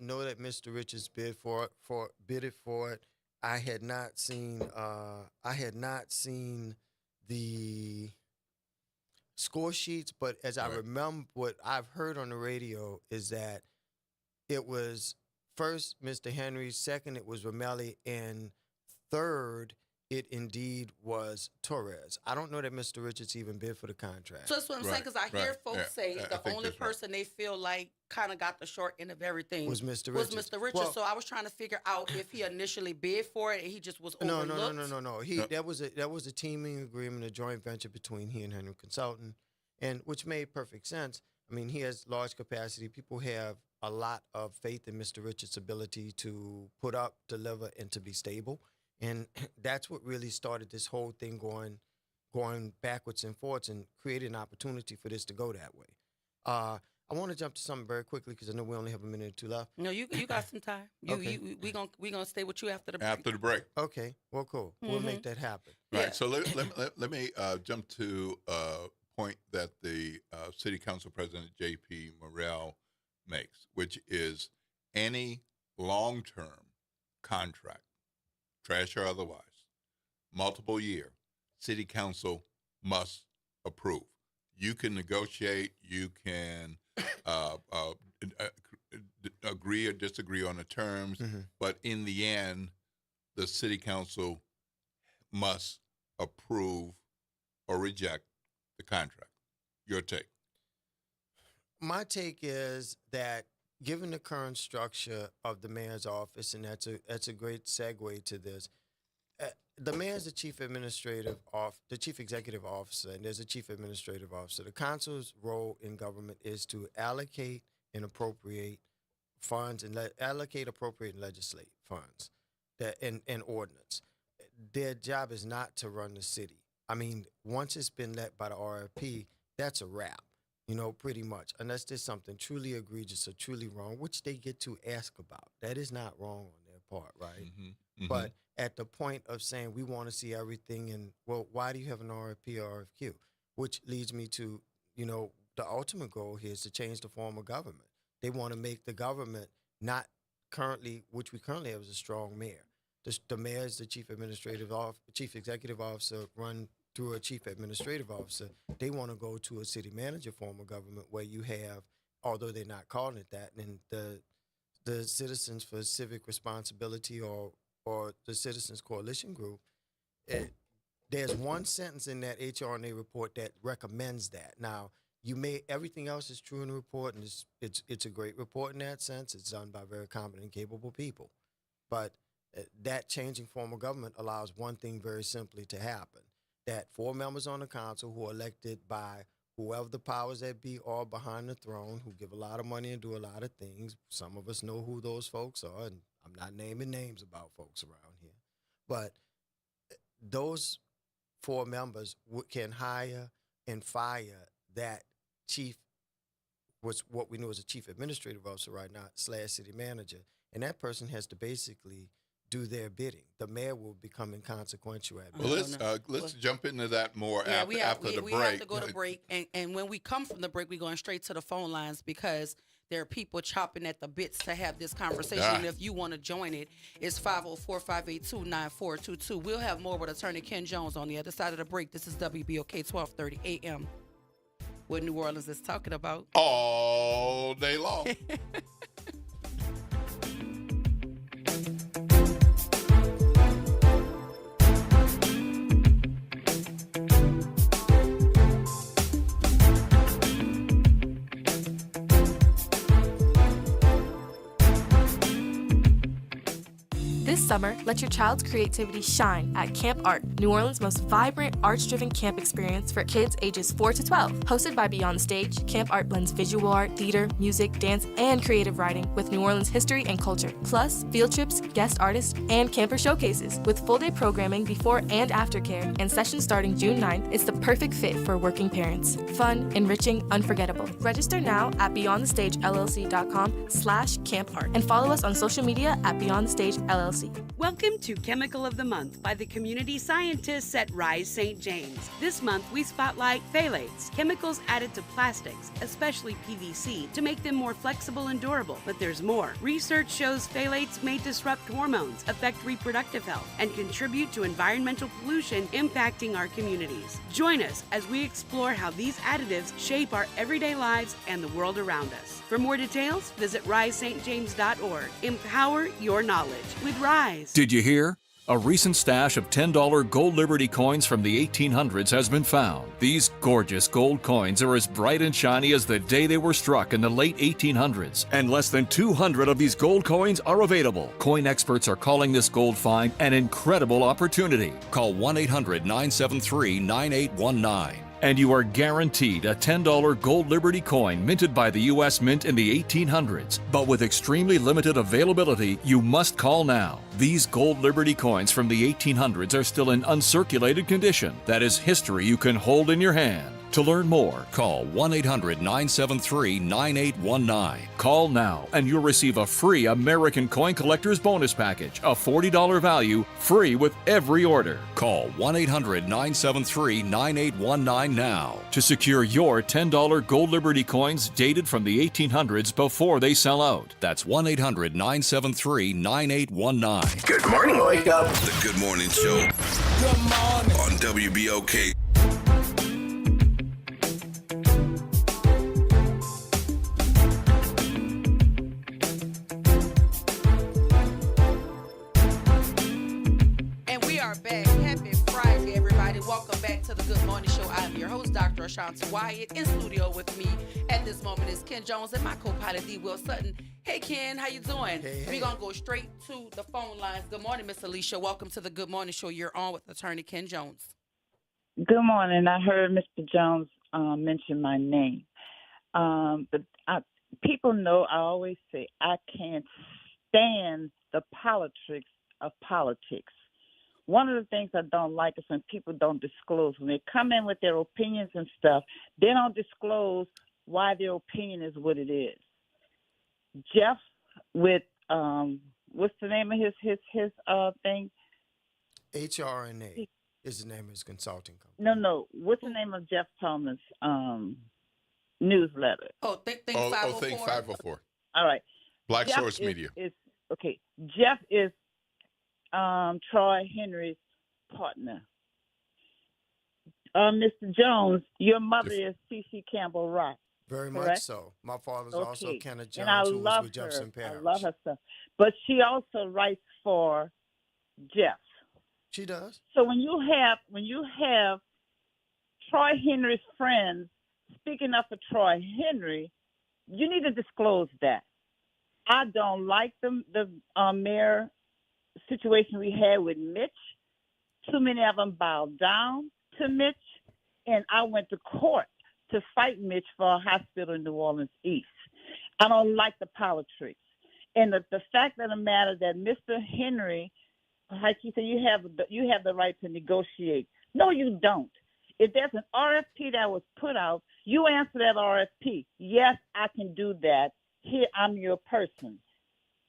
know that Mr. Richards bid for it. I had not seen the score sheets, but as I remember, what I've heard on the radio is that it was first Mr. Henry, second it was Romelli, and third it indeed was Torres. I don't know that Mr. Richards even bid for the contract. So that's what I'm saying, because I hear folks say the only person they feel like kind of got the short end of everything was Mr. Richards. Well, so I was trying to figure out if he initially bid for it and he just was overlooked. No. That was a teaming agreement, a joint venture between he and Henry Consulting, and which made perfect sense. I mean, he has large capacity. People have a lot of faith in Mr. Richards' ability to put up, deliver, and to be stable. And that's what really started this whole thing going backwards and forwards and created an opportunity for this to go that way. I want to jump to something very quickly because I know we only have a minute or two left. No, you got some time. We gonna stay with you after the break. After the break. Okay, well, cool. We'll make that happen. Right. So let me jump to a point that the City Council President J.P. Morrell makes, which is any long-term contract, trash or otherwise, multiple year, City Council must approve. You can negotiate, you can agree or disagree on the terms, but in the end, the City Council must approve or reject the contract. Your take? My take is that given the current structure of the mayor's office, and that's a great segue to this, the mayor's the chief executive officer, and there's a chief administrative officer. The council's role in government is to allocate and appropriate funds and appropriate and legislate funds and ordinance. Their job is not to run the city. I mean, once it's been let by the RFP, that's a wrap. Pretty much, unless there's something truly egregious or truly wrong, which they get to ask about. That is not wrong on their part, right? But at the point of saying we want to see everything, and well, why do you have an RFP or RFQ? Which leads me to, the ultimate goal here is to change the form of government. They want to make the government not currently, which we currently have, is a strong mayor. The mayor is the chief executive officer, run through a chief administrative officer. They want to go to a city manager form of government where you have, although they're not calling it that, and the Citizens for Civic Responsibility or the Citizens Coalition Group, there's one sentence in that HRNA report that recommends that. Now, everything else is true in the report, and it's a great report in that sense. It's done by very competent and capable people. But that changing form of government allows one thing very simply to happen, that 4 members on the council who are elected by whoever the powers that be are behind the throne, who give a lot of money and do a lot of things. Some of us know who those folks are, and I'm not naming names about folks around here. But those 4 members can hire and fire that chief, what we know as a chief administrative officer right now, / city manager. And that person has to basically do their bidding. The mayor will become inconsequential at best. Well, let's jump into that more after the break. We have to go to break, and when we come from the break, we're going straight to the phone lines because there are people chopping at the bits to have this conversation. And if you want to join it, it's 504-582-9422. We'll have more with Attorney Ken Jones on the other side of the break. This is WBOK 1230 AM. What New Orleans is talking about all day long. This summer, let your child's creativity shine at Camp Art, New Orleans' most vibrant, arts-driven camp experience for kids ages 4 to 12. Hosted by Beyond the Stage, Camp Art blends visual art, theater, music, dance, and creative writing with New Orleans history and culture. Plus, field trips, guest artists, and camper showcases. With full-day programming before and after care and sessions starting June 9th, it's the perfect fit for working parents. Fun, enriching, unforgettable. Register now at BeyondTheStageLLC.com/campart and follow us on social media at Beyond the Stage LLC. Welcome to Chemical of the Month by the community scientists at Rise St. James. This month, we spotlight phthalates, chemicals added to plastics, especially PVC, to make them more flexible and durable. But there's more. Research shows phthalates may disrupt hormones, affect reproductive health, and contribute to environmental pollution impacting our communities. Join us as we explore how these additives shape our everyday lives and the world around us. For more details, visit risestjames.org. Empower your knowledge with Rise. Did you hear? A recent stash of $10 gold Liberty coins from the 1800s has been found. These gorgeous gold coins are as bright and shiny as the day they were struck in the late 1800s, and less than 200 of these gold coins are available. Coin experts are calling this gold find an incredible opportunity. Call 1-800-973-9819. And you are guaranteed a $10 gold Liberty coin minted by the U.S. Mint in the 1800s. But with extremely limited availability, you must call now. These gold Liberty coins from the 1800s are still in uncirculated condition. That is history you can hold in your hand. To learn more, call 1-800-973-9819. Call now and you'll receive a free American Coin Collector's Bonus Package, a $40 value, free with every order. Call 1-800-973-9819 now to secure your $10 gold Liberty coins dated from the 1800s before they sell out. That's 1-800-973-9819. Good morning, Wake Up. The Good Morning Show. Good morning. On WBOK. Back. Happy Friday, everybody. Welcome back to the Good Morning Show. I'm your host, Dr. Ashanti Wyatt. In studio with me at this moment is Ken Jones and my co-pilot, D. Will Sutton. Hey, Ken, how you doing? Hey. We're going to go straight to the phone lines. Good morning, Miss Alicia. Welcome to the Good Morning Show. You're on with attorney Ken Jones. Good morning. I heard Mr. Jones mention my name. But people know I always say I can't stand the politics of politics. One of the things I don't like is when people don't disclose. When they come in with their opinions and stuff, they don't disclose why their opinion is what it is. Jeff with, what's the name of his thing? HRNA is the name of his consulting company. No. What's the name of Jeff Thomas' newsletter? Think 504. Think 504. All right. Black Jeff Source Media. Okay. Jeff is Troy Henry's partner. Mr. Jones, your mother is C.C. Campbell Rock. Very correct? Much so. My father's also Kenneth Jones, and I who love was with Jefferson Parish. I love her stuff. But she also writes for Jeff. She does. So when you have Troy Henry's friends speaking up for Troy Henry, you need to disclose that. I don't like the mayor situation we had with Mitch. Too many of them bowed down to Mitch, and I went to court to fight Mitch for a hospital in New Orleans East. I don't like the politics. And the fact of the matter that Mr. Henry, like you said, you have the right to negotiate. No, you don't. If there's an RFP that was put out, you answer that RFP. Yes, I can do that. Here, I'm your person.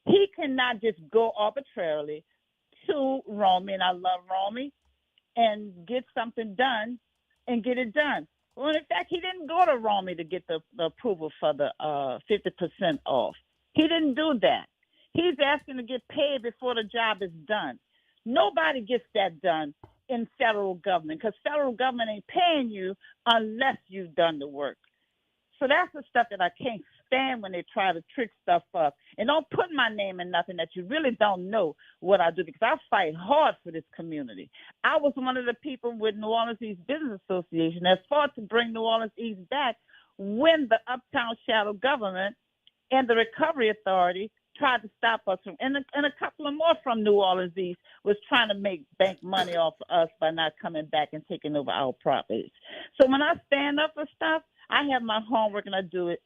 He cannot just go arbitrarily to Romy, and I love Romy, and get something done and get it done. Well, in fact, he didn't go to Romy to get the approval for the 50% off. He didn't do that. He's asking to get paid before the job is done. Nobody gets that done in federal government because federal government ain't paying you unless you've done the work. So that's the stuff that I can't stand when they try to trick stuff up. And don't put my name in nothing that you really don't know what I do, because I fight hard for this community. I was one of the people with New Orleans East Business Association that fought to bring New Orleans East back when the Uptown Shadow Government and the Recovery Authority tried to stop us from, and a couple of more from New Orleans East was trying to make bank money off of us by not coming back and taking over our properties. So when I stand up for stuff, I have my homework and I do it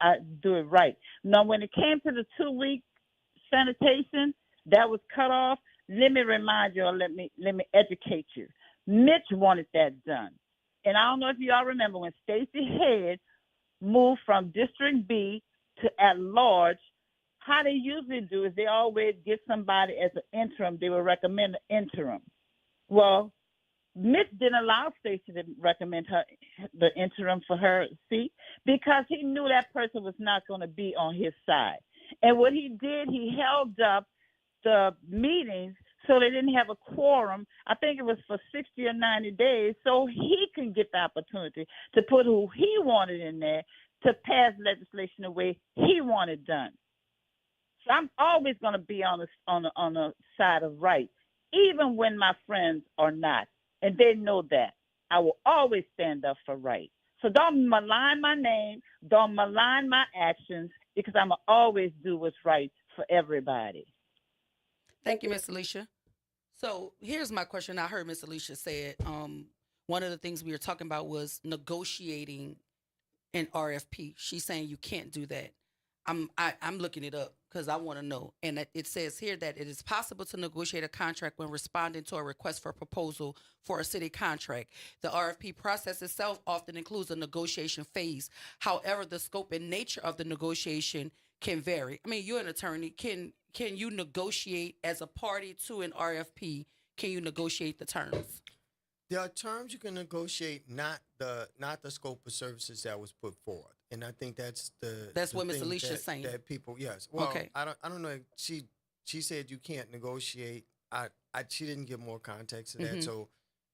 right. Now, when it came to the 2-week sanitation that was cut off, let me remind you, or let me educate you. Mitch wanted that done. And I don't know if you all remember when Stacey Head moved from District B to at large, how they usually do is they always get somebody as an interim. They will recommend an interim. Well, Mitch didn't allow Stacey to recommend the interim for her seat because he knew that person was not going to be on his side. And what he did, he held up the meetings so they didn't have a quorum. I think it was for 60 or 90 days, so he can get the opportunity to put who he wanted in there to pass legislation the way he wanted done. So I'm always going to be on the side of right, even when my friends are not. And they know that. I will always stand up for right. So don't malign my name. Don't malign my actions because I'm going to always do what's right for everybody. Thank you, Miss Alicia. So here's my question. I heard Miss Alicia said one of the things we were talking about was negotiating an RFP. She's saying you can't do that. I'm looking it up because I want to know. And it says here that it is possible to negotiate a contract when responding to a request for proposal for a city contract. The RFP process itself often includes a negotiation phase. However, the scope and nature of the negotiation can vary. I mean, you're an attorney. Can you negotiate as a party to an RFP? Can you negotiate the terms? There are terms you can negotiate, not the scope of services that was put forward, and I think that's what Ms. Alicia's saying. That people, yes. Well, okay. I don't know. She said you can't negotiate. She didn't give more context to that. Mm-hmm. So,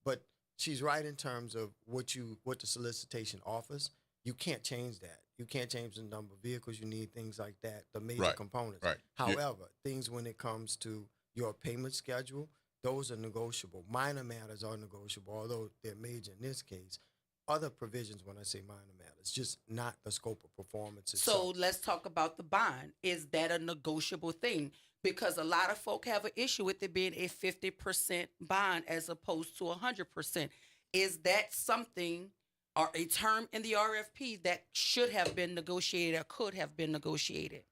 but she's right in terms of what the solicitation offers. You can't change that. You can't change the number of vehicles you need, things like that, the major components. Right. However, things when it comes to your payment schedule, those are negotiable. Minor matters are negotiable, although they're major in this case. Other provisions, when I say minor matters, just not the scope of performance itself. So let's talk about the bond. Is that a negotiable thing? Because a lot of folk have an issue with it being a 50% bond as opposed to 100%. Is that something or a term in the RFP that should have been negotiated or could have been negotiated?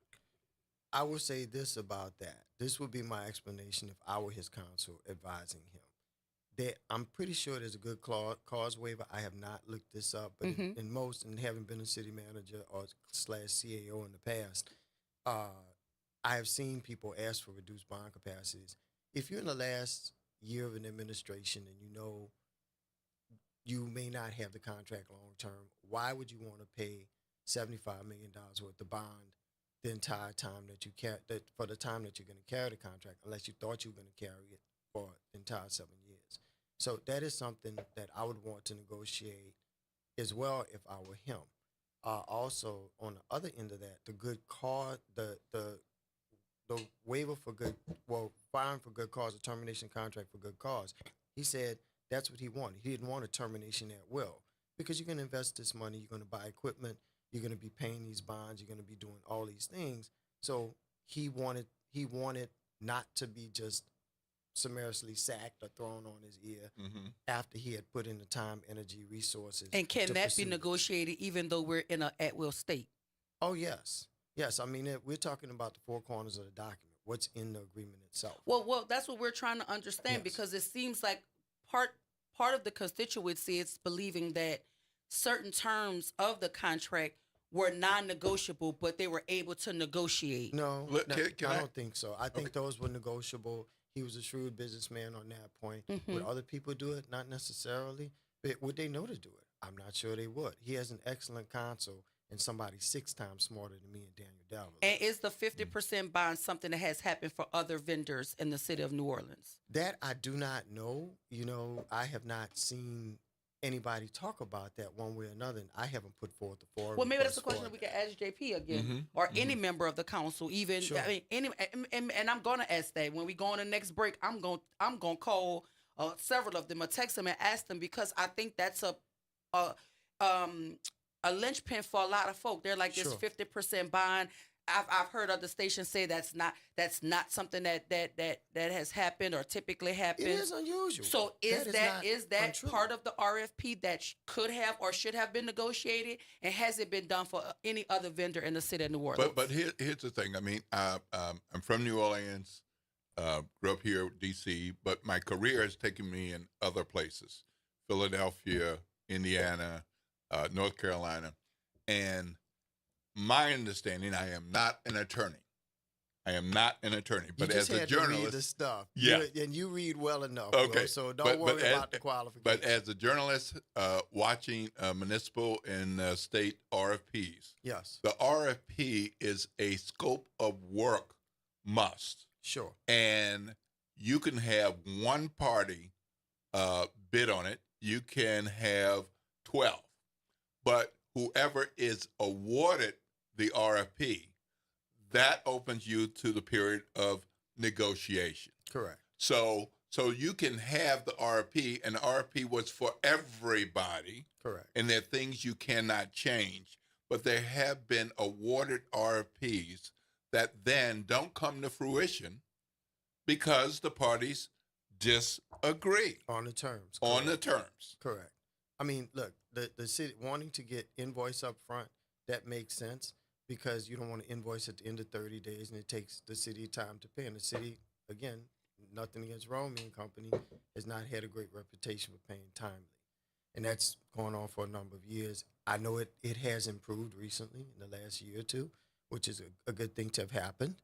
I will say this about that. This would be my explanation if I were his counsel advising him. I'm pretty sure there's a good cause waiver. I have not looked this up, but in most, and having been a city manager or /CAO in the past, I have seen people ask for reduced bond capacities. If you're in the last year of an administration and you know you may not have the contract long term, why would you want to pay $75 million worth of bond the entire time that you for the time that you're going to carry the contract, unless you thought you were going to carry it for the entire 7 years? So that is something that I would want to negotiate as well if I were him. Also, on the other end of that, the good cause, the waiver for good, firing for good cause, a termination contract for good cause. He said that's what he wanted. He didn't want a termination at will because you're going to invest this money, you're going to buy equipment, you're going to be paying these bonds, you're going to be doing all these things. So he wanted not to be just summarily sacked or thrown on his ear after he had put in the time, energy, resources. And can that be negotiated even though we're in an at-will state? Oh, yes. Yes. I mean, we're talking about the four corners of the document, what's in the agreement itself. Well, that's what we're trying to understand because it seems like part of the constituency is believing that certain terms of the contract were non-negotiable, but they were able to negotiate. No, I don't think so. I think those were negotiable. He was a shrewd businessman on that point. Would other people do it? Not necessarily. But would they know to do it? I'm not sure they would. He has an excellent counsel and somebody 6 times smarter than me and Daniel Dallas. And is the 50% bond something that has happened for other vendors in the city of New Orleans? That I do not know. You know, I have not seen anybody talk about that one way or another, and I haven't put forth the forward. Well, maybe that's a question that we can ask JP again, or any member of the council, even. Sure. I mean, and I'm gonna ask that when we go on the next break. I'm gonna call several of them or text them and ask them because I think that's a linchpin for a lot of folk. They're like this 50% bond. I've heard other stations say that's not something that has happened or typically happens. It is unusual. So is that part of the RFP that could have or should have been negotiated, and has it been done for any other vendor in the city of New Orleans? But here's the thing. I mean, I'm from New Orleans, grew up here, D.C., but my career has taken me in other places: Philadelphia, Indiana, North Carolina, and my understanding, I am not an attorney, I am not an attorney, but you just as a had to read the journalist, stuff. yeah, And you read well enough. okay. Bro, so don't worry about the qualifications. But as a journalist, watching municipal and state RFPs, yes, the RFP is a scope of work must. Sure. And you can have one party bid on it. You can have 12. But whoever is awarded the RFP, that opens you to the period of negotiation. Correct. So you can have the RFP, and the RFP was for everybody. Correct. And there are things you cannot change. But there have been awarded RFPs that then don't come to fruition because the parties disagree on the terms. On the terms. Correct. I mean, look, the city wanting to get invoice up front, that makes sense because you don't want to invoice at the end of 30 days and it takes the city time to pay. And the city, again, nothing against Romy and Company, has not had a great reputation for paying timely. And that's going on for a number of years. I know it has improved recently in the last year or two, which is a good thing to have happened.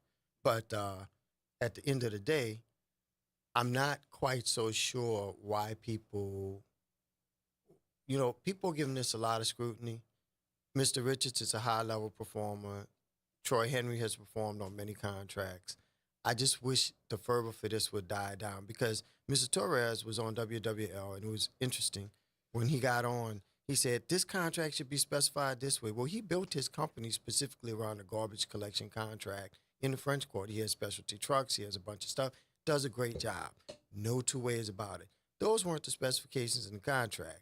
But at the end of the day, I'm not quite so sure why people are giving this a lot of scrutiny. Mr. Richards is a high-level performer. Troy Henry has performed on many contracts. I just wish the fervor for this would die down because Mr. Torres was on WWL, and it was interesting. When he got on, he said, this contract should be specified this way. Well, he built his company specifically around the garbage collection contract in the French Quarter. He has specialty trucks. He has a bunch of stuff. Does a great job. No two ways about it. Those weren't the specifications in the contract.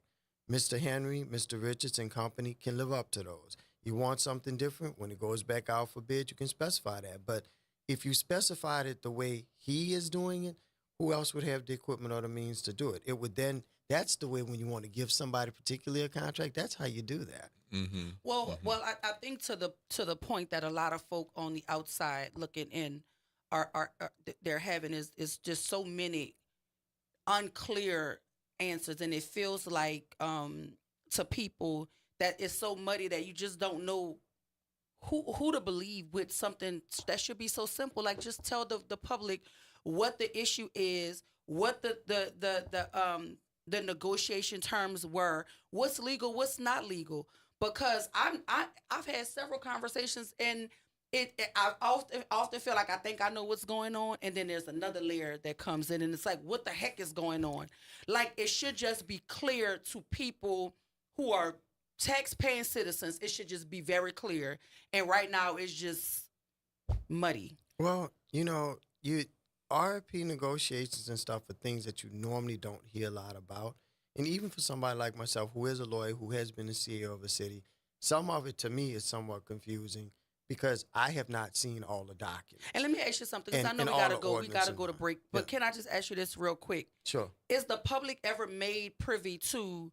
Mr. Henry, Mr. Richards, and Company can live up to those. You want something different, when it goes back out for bid, you can specify that. But if you specified it the way he is doing it, who else would have the equipment or the means to do it? It would then, that's the way when you want to give somebody particularly a contract, that's how you do that. Mm-hmm. Well, I think to the point that a lot of folk on the outside looking in are they're having is just so many unclear answers, and it feels like to people that it's so muddy that you just don't know who to believe with something that should be so simple. Like just tell the public what the issue is, what the negotiation terms were, what's legal, what's not legal. Because I've had several conversations and I often feel like I think I know what's going on, and then there's another layer that comes in, and it's like, what the heck is going on? Like, it should just be clear to people who are tax-paying citizens. It should just be very clear. And right now, it's just muddy. Well, RFP negotiations and stuff are things that you normally don't hear a lot about. And even for somebody like myself, who is a lawyer, who has been the CEO of a city, some of it to me is somewhat confusing, because I have not seen all the documents. And let me ask you something, because I know we gotta go to break. But can I just ask you this real quick? Sure. Is the public ever made privy to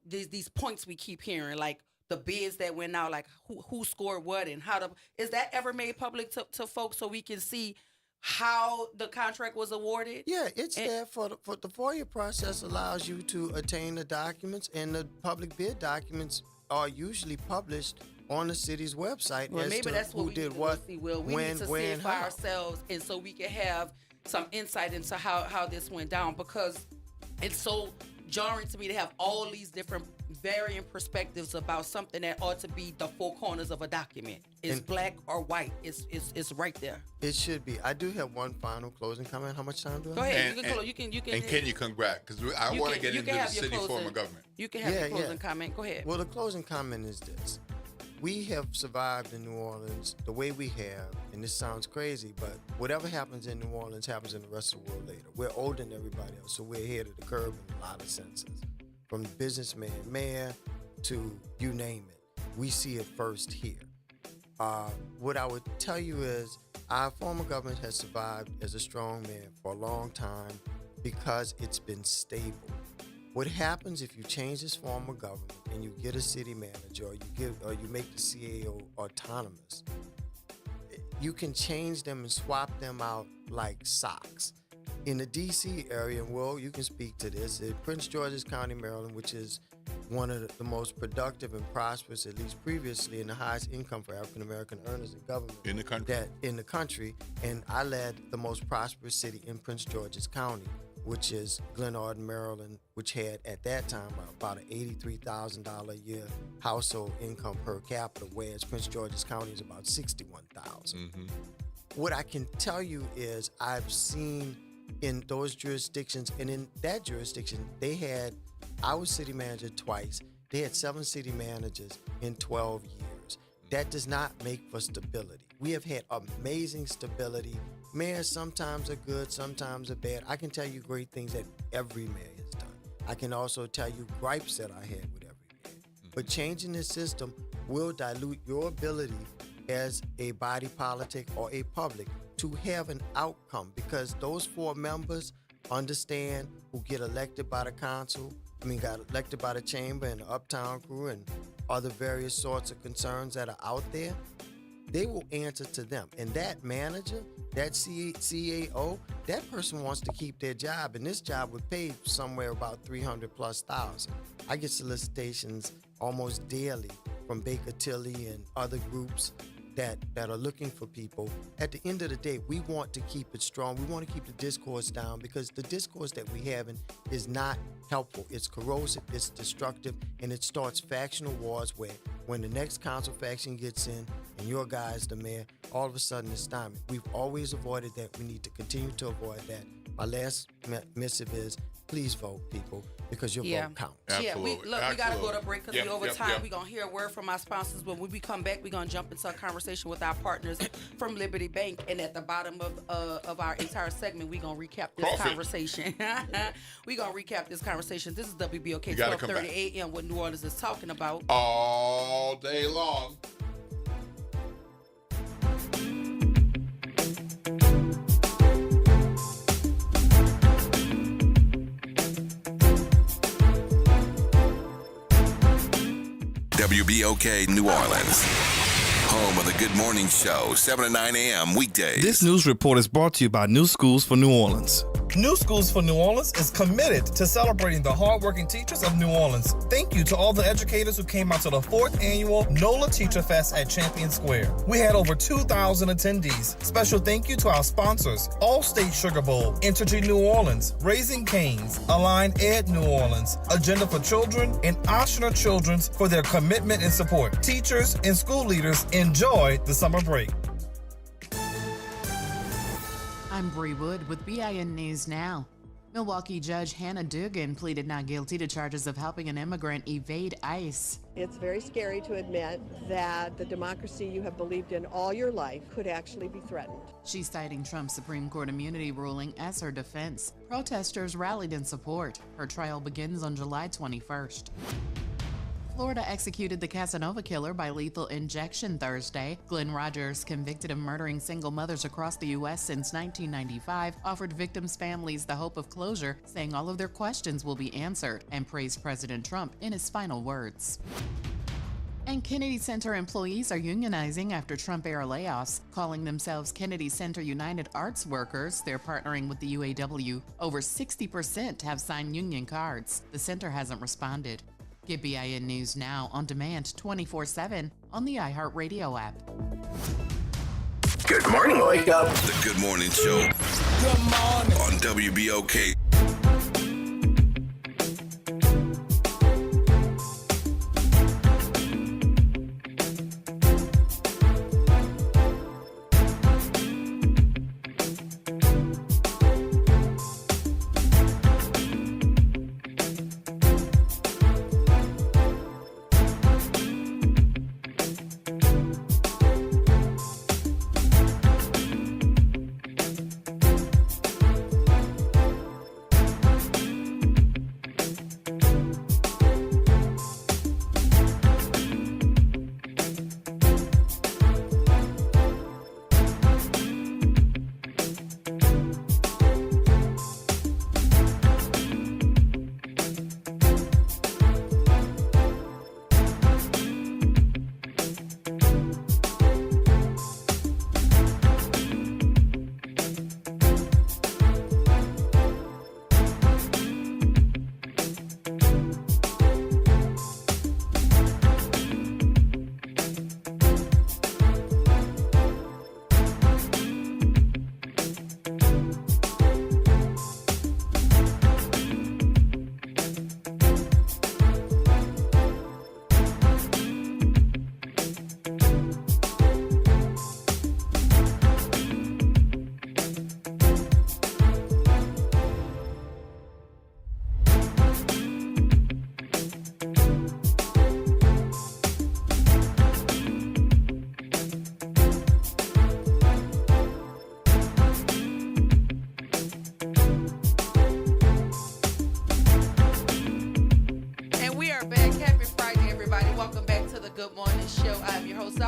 these points we keep hearing, like the bids that went out, like who scored what and how is that ever made public to folks so we can see how the contract was awarded? Yeah, it's there for the FOIA process allows you to attain the documents, and the public bid documents are usually published on the city's website. Well, maybe that's what we did. We need to see it for how. ourselves, and so we can have some insight into how this went down, because it's so jarring to me to have all these different varying perspectives about something that ought to be the four corners of a document. It's black or white. It's right there. It should be. I do have one final closing comment. How much time do I have? Go ahead. You can. And can you congrats? Because I want to get into the city form of government. You can have your closing comment. Go ahead. Well, the closing comment is this. We have survived in New Orleans the way we have, and this sounds crazy, but whatever happens in New Orleans happens in the rest of the world later. We're older than everybody else, so we're ahead of the curve in a lot of senses. From the businessman, mayor, to you name it. We see it first here. What I would tell you is our former government has survived as a strong man for a long time because it's been stable. What happens if you change this form of government and you get a city manager, or you make the CAO autonomous? You can change them and swap them out like socks. In the D.C. area, and Will, you can speak to this, Prince George's County, Maryland, which is one of the most productive and prosperous, at least previously, and the highest income for African-American earners in government. In the country. And I led the most prosperous city in Prince George's County, which is Glen Arden, Maryland, which had at that time about an $83,000 a year household income per capita, whereas Prince George's County is about $61,000. Mm-hmm. What I can tell you is I've seen in those jurisdictions, and in that jurisdiction, I was city manager twice. They had 7 city managers in 12 years. That does not make for stability. We have had amazing stability. Mayors sometimes are good, sometimes are bad. I can tell you great things that every mayor has done. I can also tell you gripes that I had with every mayor. But changing the system will dilute your ability as a body politic or a public to have an outcome, because those 4 members understand, who get elected by the council, got elected by the chamber and the uptown crew and other various sorts of concerns that are out there, they will answer to them. And that manager, that CAO, that person wants to keep their job, and this job would pay somewhere about $300,000+. I get solicitations almost daily from Baker Tilly and other groups that are looking for people. At the end of the day, we want to keep it strong. We want to keep the discourse down, because the discourse that we have is not helpful. It's corrosive, it's destructive, and it starts factional wars where when the next council faction gets in and your guy is the mayor, all of a sudden it's time. We've always avoided that. We need to continue to avoid that. My last missive is, please vote, people, because your vote counts. Absolutely. We got to go to break because Yep, we're over yep, time. yep. We're going to hear a word from our sponsors. When we come back, we're going to jump into a conversation with our partners from Liberty Bank. And at the bottom of our entire segment, we're going to recap this conversation. We're going to recap this conversation. This is WBOK 1230 a.m. what New Orleans is talking about. All day long. WBOK New Orleans, home of the Good Morning Show, 7 to 9 a.m. weekdays. This news report is brought to you by New Schools for New Orleans. New Schools for New Orleans is committed to celebrating the hardworking teachers of New Orleans. Thank you to all the educators who came out to the 4th annual NOLA Teacher Fest at Champion Square. We had over 2,000 attendees. Special thank you to our sponsors, Allstate Sugar Bowl, Entergy New Orleans, Raising Cane's, Align Ed New Orleans, Agenda for Children, and Oshner Children's for their commitment and support. Teachers and school leaders, enjoy the summer break. I'm Bree Wood with BIN News Now. Milwaukee Judge Hannah Dugan pleaded not guilty to charges of helping an immigrant evade ICE. It's very scary to admit that the democracy you have believed in all your life could actually be threatened. She's citing Trump's Supreme Court immunity ruling as her defense. Protesters rallied in support. Her trial begins on July 21st. Florida executed the Casanova killer by lethal injection Thursday. Glenn Rogers, convicted of murdering single mothers across the U.S. since 1995, offered victims' families the hope of closure, saying all of their questions will be answered, and praised President Trump in his final words. And Kennedy Center employees are unionizing after Trump-era layoffs, calling themselves Kennedy Center United Arts Workers. They're partnering with the UAW. Over 60% have signed union cards. The center hasn't responded. Get BIN News Now on demand 24/7 on the iHeartRadio app. Good morning. Wake up. The Good Morning Show. Good morning. On WBOK.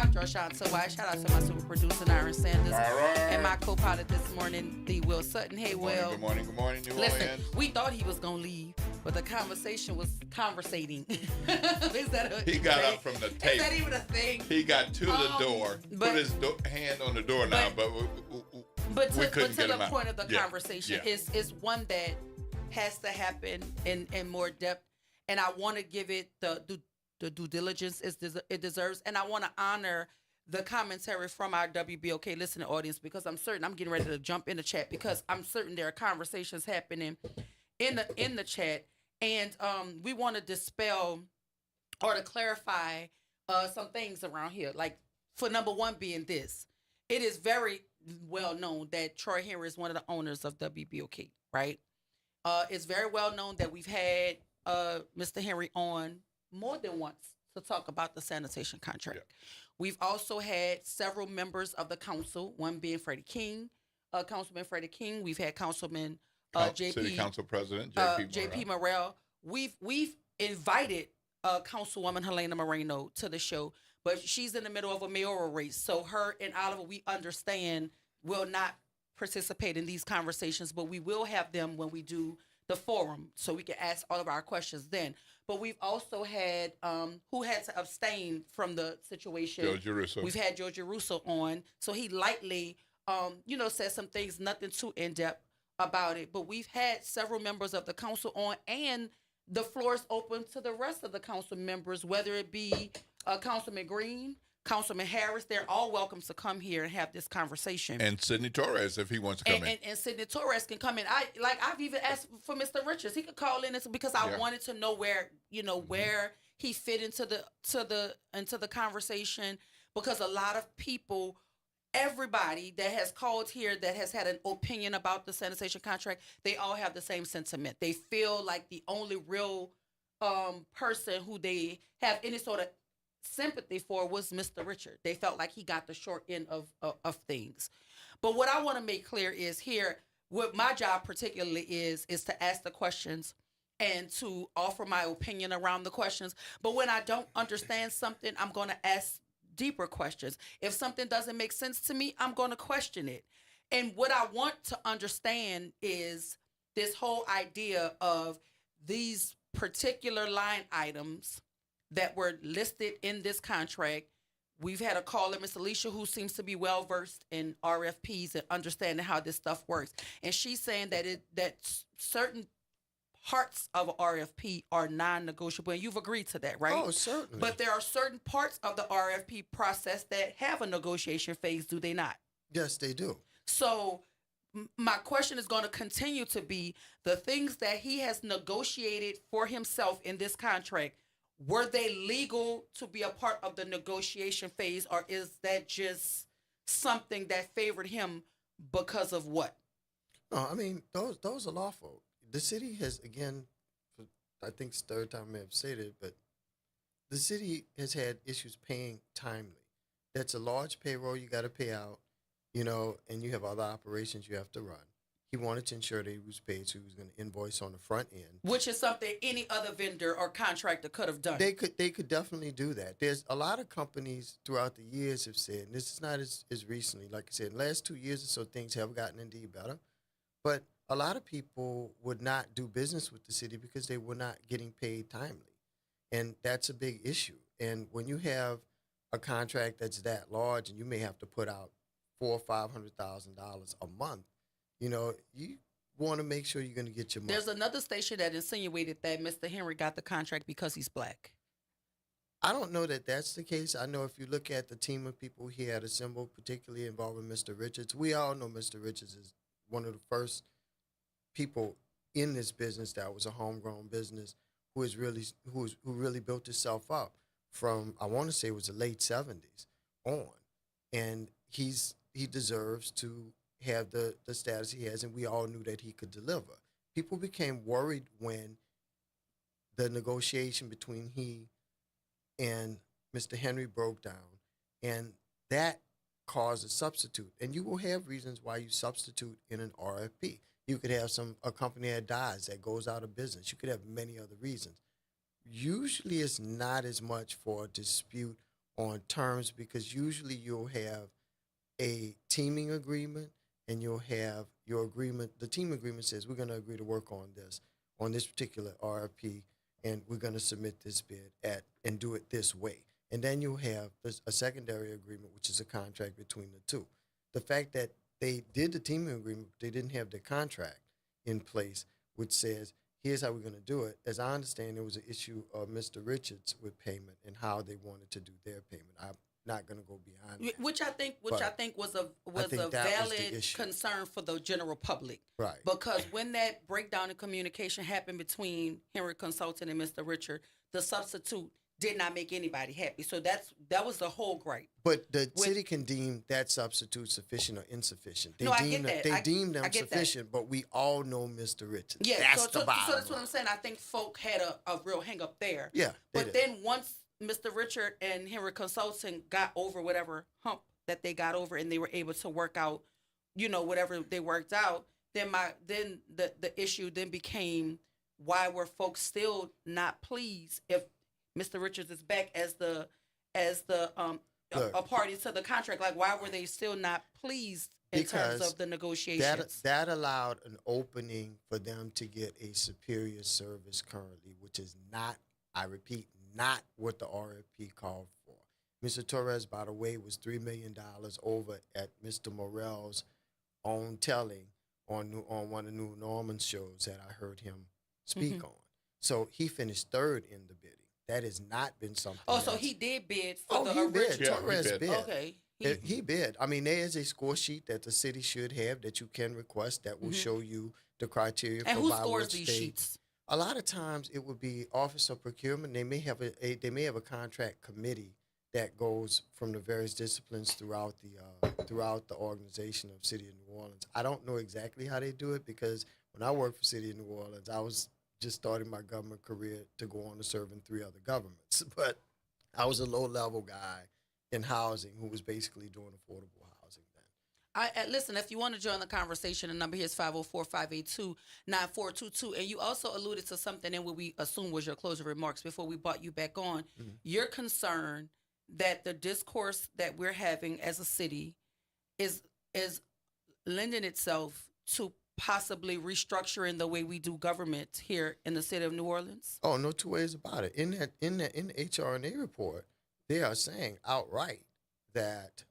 Dr. Ashanta White. Shout out to my super producer, Aaron Sanders. All right. And my co-pilot this morning, the Will Sutton. Hey, Will. Good morning, New Listen, Orleans. we thought he was going to leave, but the conversation was conversating. He got up from the table. Is that even a thing? He got to the door, but- put his hand on the door now, but we couldn't get to him the out. point of the Yeah, conversation yeah. is one that has to happen in more depth, and I want to give it the due diligence it deserves, and I want to honor the commentary from our WBOK listening audience, because I'm certain I'm getting ready to jump in the chat, because I'm certain there are conversations happening in the chat, and we want to dispel or to clarify some things around here. Like, for number one being this, it is very well known that Troy Henry is one of the owners of WBOK, right? It's very well known that we've had Mr. Henry on more than once to talk about the sanitation contract. Yeah. We've also had several members of the council, one being Freddie King, Councilman Freddie King. We've had Councilman JP, City Council President JP Morrell. We've invited Councilwoman Helena Moreno to the show, but she's in the middle of a mayoral race, so her and Oliver, we understand, will not participate in these conversations, but we will have them when we do the forum, so we can ask all of our questions then. But we've also had who had to abstain from the situation. Georgia Russo. We've had Georgia Russo on, so he lightly, said some things, nothing too in depth about it. But we've had several members of the council on, and the floor is open to the rest of the council members, whether it be Councilman Green, Councilman Harris. They're all welcome to come here and have this conversation. And Sidney Torres, if he wants to come in. And Sidney Torres can come in. I've even asked for Mr. Richards. He could call in because I wanted to know where where he fit into the conversation, because a lot of people, everybody that has called here that has had an opinion about the sanitation contract, they all have the same sentiment. They feel like the only real person who they have any sort of sympathy for was Mr. Richard. They felt like he got the short end of things. But what I want to make clear is here, what my job particularly is to ask the questions and to offer my opinion around the questions. But when I don't understand something, I'm going to ask deeper questions. If something doesn't make sense to me, I'm going to question it. And what I want to understand is this whole idea of these particular line items that were listed in this contract. We've had a caller, Miss Alicia, who seems to be well versed in RFPs and understanding how this stuff works. And she's saying that certain parts of RFP are non-negotiable, and you've agreed to that, right? Oh, certainly. But there are certain parts of the RFP process that have a negotiation phase, do they not? Yes, they do. So my question is going to continue to be the things that he has negotiated for himself in this contract. Were they legal to be a part of the negotiation phase, or is that just something that favored him because of what? No, I mean, those are lawful. The city has, again, I think it's the third time I have said it, but the city has had issues paying timely. That's a large payroll you got to pay out, and you have other operations you have to run. He wanted to ensure that he was paid, so he was going to invoice on the front end. Which is something any other vendor or contractor could have done. They could definitely do that. There's a lot of companies throughout the years have said, and this is not as recently, like I said, in the last 2 years or so, things have gotten indeed better. But a lot of people would not do business with the city because they were not getting paid timely. And that's a big issue. And when you have a contract that's that large and you may have to put out $400,000 or $500,000 a month, you want to make sure you're going to get your money. There's another station that insinuated that Mr. Henry got the contract because he's black. I don't know that that's the case. I know if you look at the team of people he had assembled, particularly involving Mr. Richards, we all know Mr. Richards is one of the first people in this business that was a homegrown business who really built itself up from, I want to say it was the late 70s on. And he deserves to have the status he has, and we all knew that he could deliver. People became worried when the negotiation between he and Mr. Henry broke down, and that caused a substitute. And you will have reasons why you substitute in an RFP. You could have a company that dies, that goes out of business. You could have many other reasons. Usually it's not as much for a dispute on terms, because usually you'll have a teaming agreement and you'll have your agreement. The team agreement says we're going to agree to work on this particular RFP, and we're going to submit this bid and do it this way. And then you'll have a secondary agreement, which is a contract between the two. The fact that they did the teaming agreement, they didn't have the contract in place, which says, here's how we're going to do it. As I understand, there was an issue of Mr. Richards with payment and how they wanted to do their payment. I'm not going to go beyond that. Which I think was a valid concern for the general public. Right. Because when that breakdown in communication happened between Henry Consulting and Mr. Richard, the substitute did not make anybody happy. So that was the whole gripe. But the city can deem that substitute sufficient or insufficient. They I get that. They deem them sufficient, but we all know Mr. Richards. Yeah, that's the bottom. So that's what I'm saying. I think folk had a real hang up there. Yeah. But then once Mr. Richard and Henry Consulting got over whatever hump that they got over, and they were able to work out, whatever they worked out, then the issue then became, why were folks still not pleased if Mr. Richards is back as a party to the contract? Like, why were they still not pleased in terms of the negotiations? That allowed an opening for them to get a superior service currently, which is not, I repeat, not what the RFP called for. Mr. Torres, by the way, was $3 million over at Mr. Morrell's own telling on one of New Norman's shows that I heard him speak on. So he finished third in the bidding. That has not been something. Oh, so he did bid for the original. Bid. Torres bid. Okay. He bid. I mean, there is a score sheet that the city should have that you can request that will show you the criteria. And for who by scores which these they, sheets? A lot of times it would be Office of Procurement. They may have a contract committee that goes from the various disciplines throughout the organization of City of New Orleans. I don't know exactly how they do it, because when I worked for City of New Orleans, I was just starting my government career to go on to serve in 3 other governments. But I was a low-level guy in housing who was basically doing affordable housing then. Listen, if you want to join the conversation, the number here is 504-582-9422. And you also alluded to something in what we assume was your closing remarks before we brought you back on. Mm-hmm. You're concerned that the discourse that we're having as a city is lending itself to possibly restructuring the way we do government here in the city of New Orleans? Oh, no two ways about it. In the HRNA report, they are saying outright that,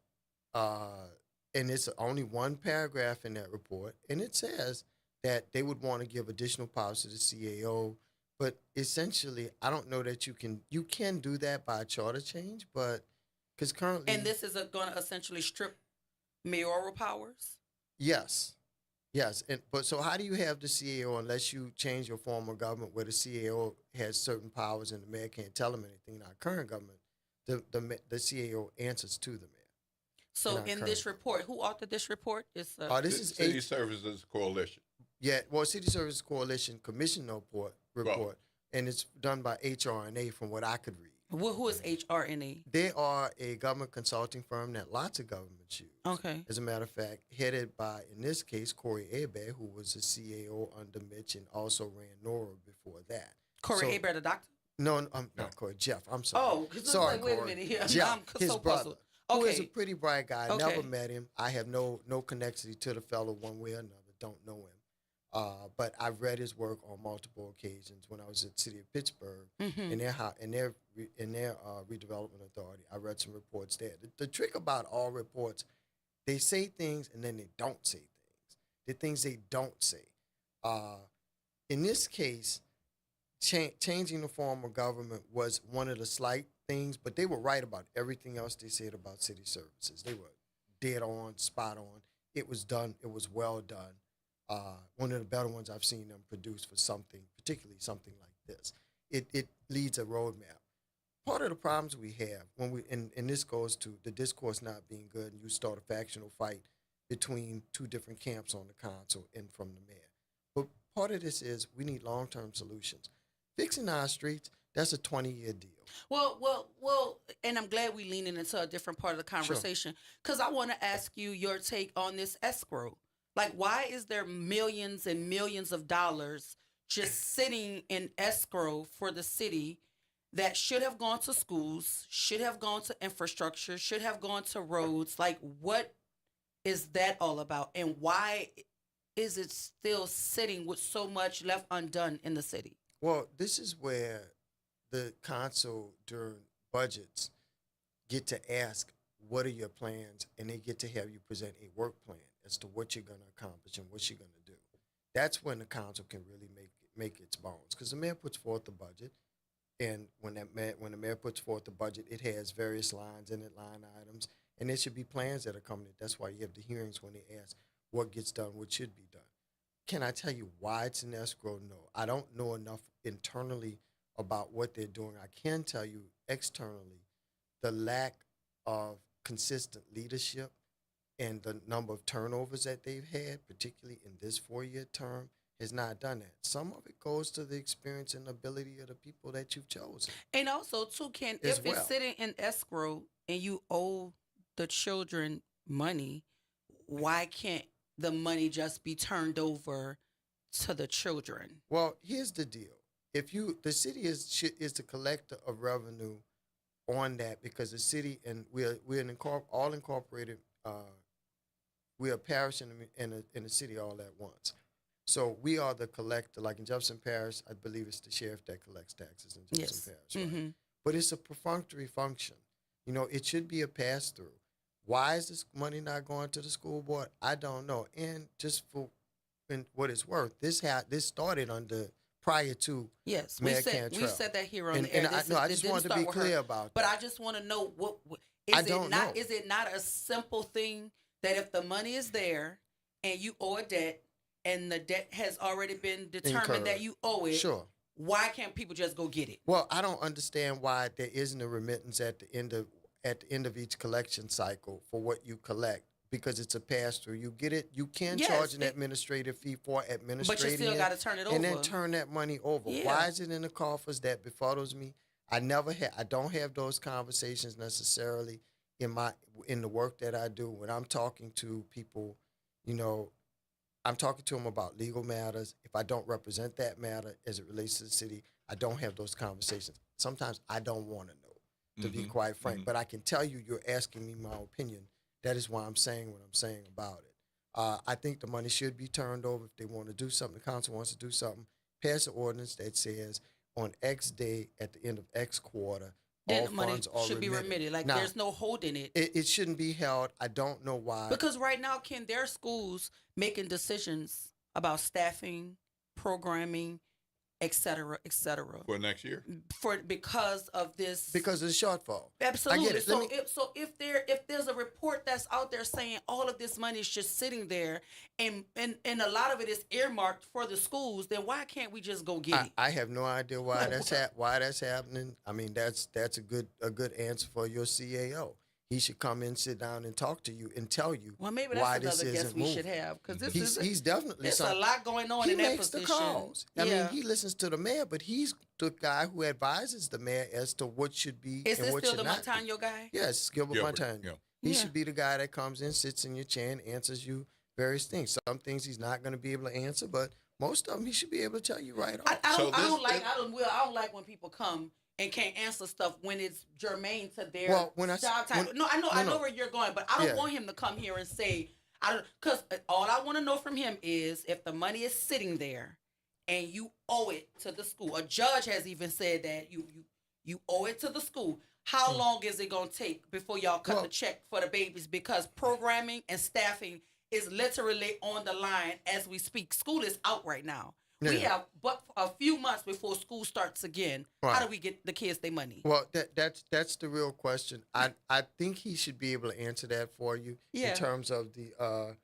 and it's only one paragraph in that report, and it says that they would want to give additional powers to the CAO. But essentially, I don't know that you can do that by a charter change, but because currently, and this is going to essentially strip mayoral powers. Yes. But so how do you have the CAO unless you change your form of government where the CAO has certain powers and the mayor can't tell them anything? In our current government, the CAO answers to the mayor. So in this report, who authored this report? This is City Services Coalition. Yeah, well, City Services Coalition commissioned report, and it's done by HRNA from what I could read. Who is HRNA? They are a government consulting firm that lots of governments use. Okay. As a matter of fact, headed by, in this case, Corey Hebert, who was a CAO under Mitch and also ran NORA before that. Corey Hebert, the doctor? No, not Corey. Jeff, I'm sorry. Oh, sorry, like, wait a minute here. Jeff, his so brother, puzzled. who is a pretty bright guy. Okay. Never met him. I have no connection to the fellow one way or another. Don't know him. But I've read his work on multiple occasions when I was at City of Pittsburgh in their redevelopment authority. I read some reports there. The trick about all reports, they say things and then they don't say things. The things they don't say. In this case, changing the form of government was one of the slight things, but they were right about everything else they said about city services. They were dead on, spot on. It was done. It was well done. One of the better ones I've seen them produce for something, particularly something like this. It leads a roadmap. Part of the problems we have when and this goes to the discourse not being good, and you start a factional fight between 2 different camps on the council and from the mayor. But part of this is we need long-term solutions. Fixing our streets, that's a 20-year deal. Well, and I'm glad we're leaning into a different part of the conversation, because I want to ask you your take on this escrow. Like, why is there millions and millions of dollars just sitting in escrow for the city that should have gone to schools, should have gone to infrastructure, should have gone to roads. Like, what is that all about? And why is it still sitting with so much left undone in the city? Well, this is where the council during budgets get to ask, what are your plans? And they get to have you present a work plan as to what you're going to accomplish and what you're going to do. That's when the council can really make its bones, because the mayor puts forth the budget, and when the mayor puts forth the budget, it has various lines in it, line items, and there should be plans that are coming in. That's why you have the hearings when they ask what gets done, what should be done. Can I tell you why it's in escrow? No. I don't know enough internally about what they're doing. I can tell you externally, the lack of consistent leadership and the number of turnovers that they've had, particularly in this 4-year term, has not done that. Some of it goes to the experience and ability of the people that you've chosen. And also, too, Ken, as if well. it's sitting in escrow and you owe the children money, why can't the money just be turned over to the children? Well, here's the deal. The city is the collector of revenue on that, because the city, and we're all incorporated. We are a parish in the city all at once. So we are the collector. Like in Jefferson Parish, I believe it's the sheriff that collects taxes in Jefferson Parish. Right? But it's a perfunctory function. You know, it should be a pass-through. Why is this money not going to the school board? I don't know. And just for what it's worth, this started prior to Mayor Cantrell. We said that here on the air. I just wanted to be clear about but that. I just want to know is it not a simple thing that if the money is there and you owe a debt and the debt has already been determined that you owe it, sure, why can't people just go get it? Well, I don't understand why there isn't a remittance at the end of each collection cycle for what you collect, because it's a pass-through. You get it. You can charge an administrative fee for administrating, but you still got to turn it over and then turn that money over. Yeah. Why is it in the coffers? That befuddles me. I don't have those conversations necessarily in the work that I do. When I'm talking to people, you know, I'm talking to them about legal matters. If I don't represent that matter as it relates to the city, I don't have those conversations. Sometimes I don't want to know, to be quite frank. But I can tell you, you're asking me my opinion. That is why I'm saying what I'm saying about it. I think the money should be turned over if they want to do something. The council wants to do something. Pass an ordinance that says on X day at the end of X quarter, then all the money funds are should be remitted. Like, now, there's no holding it. It shouldn't be held. I don't know why. Because right now, Ken, there are schools making decisions about staffing, programming, et cetera, for next year, because of this, because of the shortfall. Absolutely. I get it. So if there's a report that's out there saying all of this money is just sitting there, and a lot of it is earmarked for the schools, then why can't we just go get it? I have no idea why that's happening. I mean, that's a good answer for your CAO. He should come in, sit down, and talk to you and tell you well, maybe that's why this another guest isn't we moving. should have, because he's definitely there's a lot going on he in that makes position. The calls. I mean, he listens to the mayor, but he's the guy who advises the mayor as to what should be Is and this what still should the not be. Montano guy? Yes, Gilbert Montano. Yeah. He should be the guy that comes in, sits in your chair, and answers you various things. Some things he's not going to be able to answer, but most of them he should be able to tell you right off. I don't like when people come and can't answer stuff when it's germane to their job title. I know where you're going, but I don't want him to come here and say, because all I want to know from him is if the money is sitting there and you owe it to the school. A judge has even said that you owe it to the school. How long is it going to take before y'all cut the check for the babies? Because programming and staffing is literally on the line as we speak. School is out right now. Yeah. We have but a few months before school starts again. Right. How do we get the kids their money? Well, that's the real question. I think he should be able to answer that for you in terms of the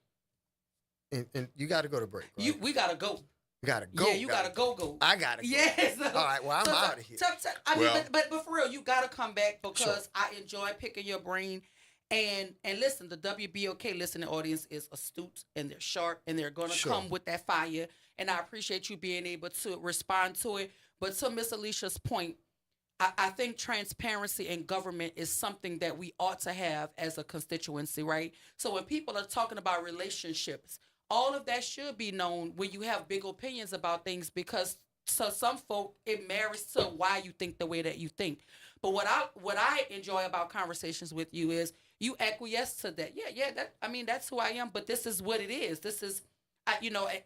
and you got to go to break. Right? We got to go. You got to go. Yeah, you got to go. I got to go. Yes. All right. Well, I'm out of here. But for real, you got to come back because I enjoy picking your brain. And listen, the WBOK listening audience is astute and they're sharp and they're going to come with that fire. And I appreciate you being able to respond to it. But to Miss Alicia's point, I think transparency in government is something that we ought to have as a constituency, right? So when people are talking about relationships, all of that should be known when you have big opinions about things, because to some folk, it marries to why you think the way that you think. But what I enjoy about conversations with you is you acquiesce to that. Yeah, that's who I am. But this is what it is. This is,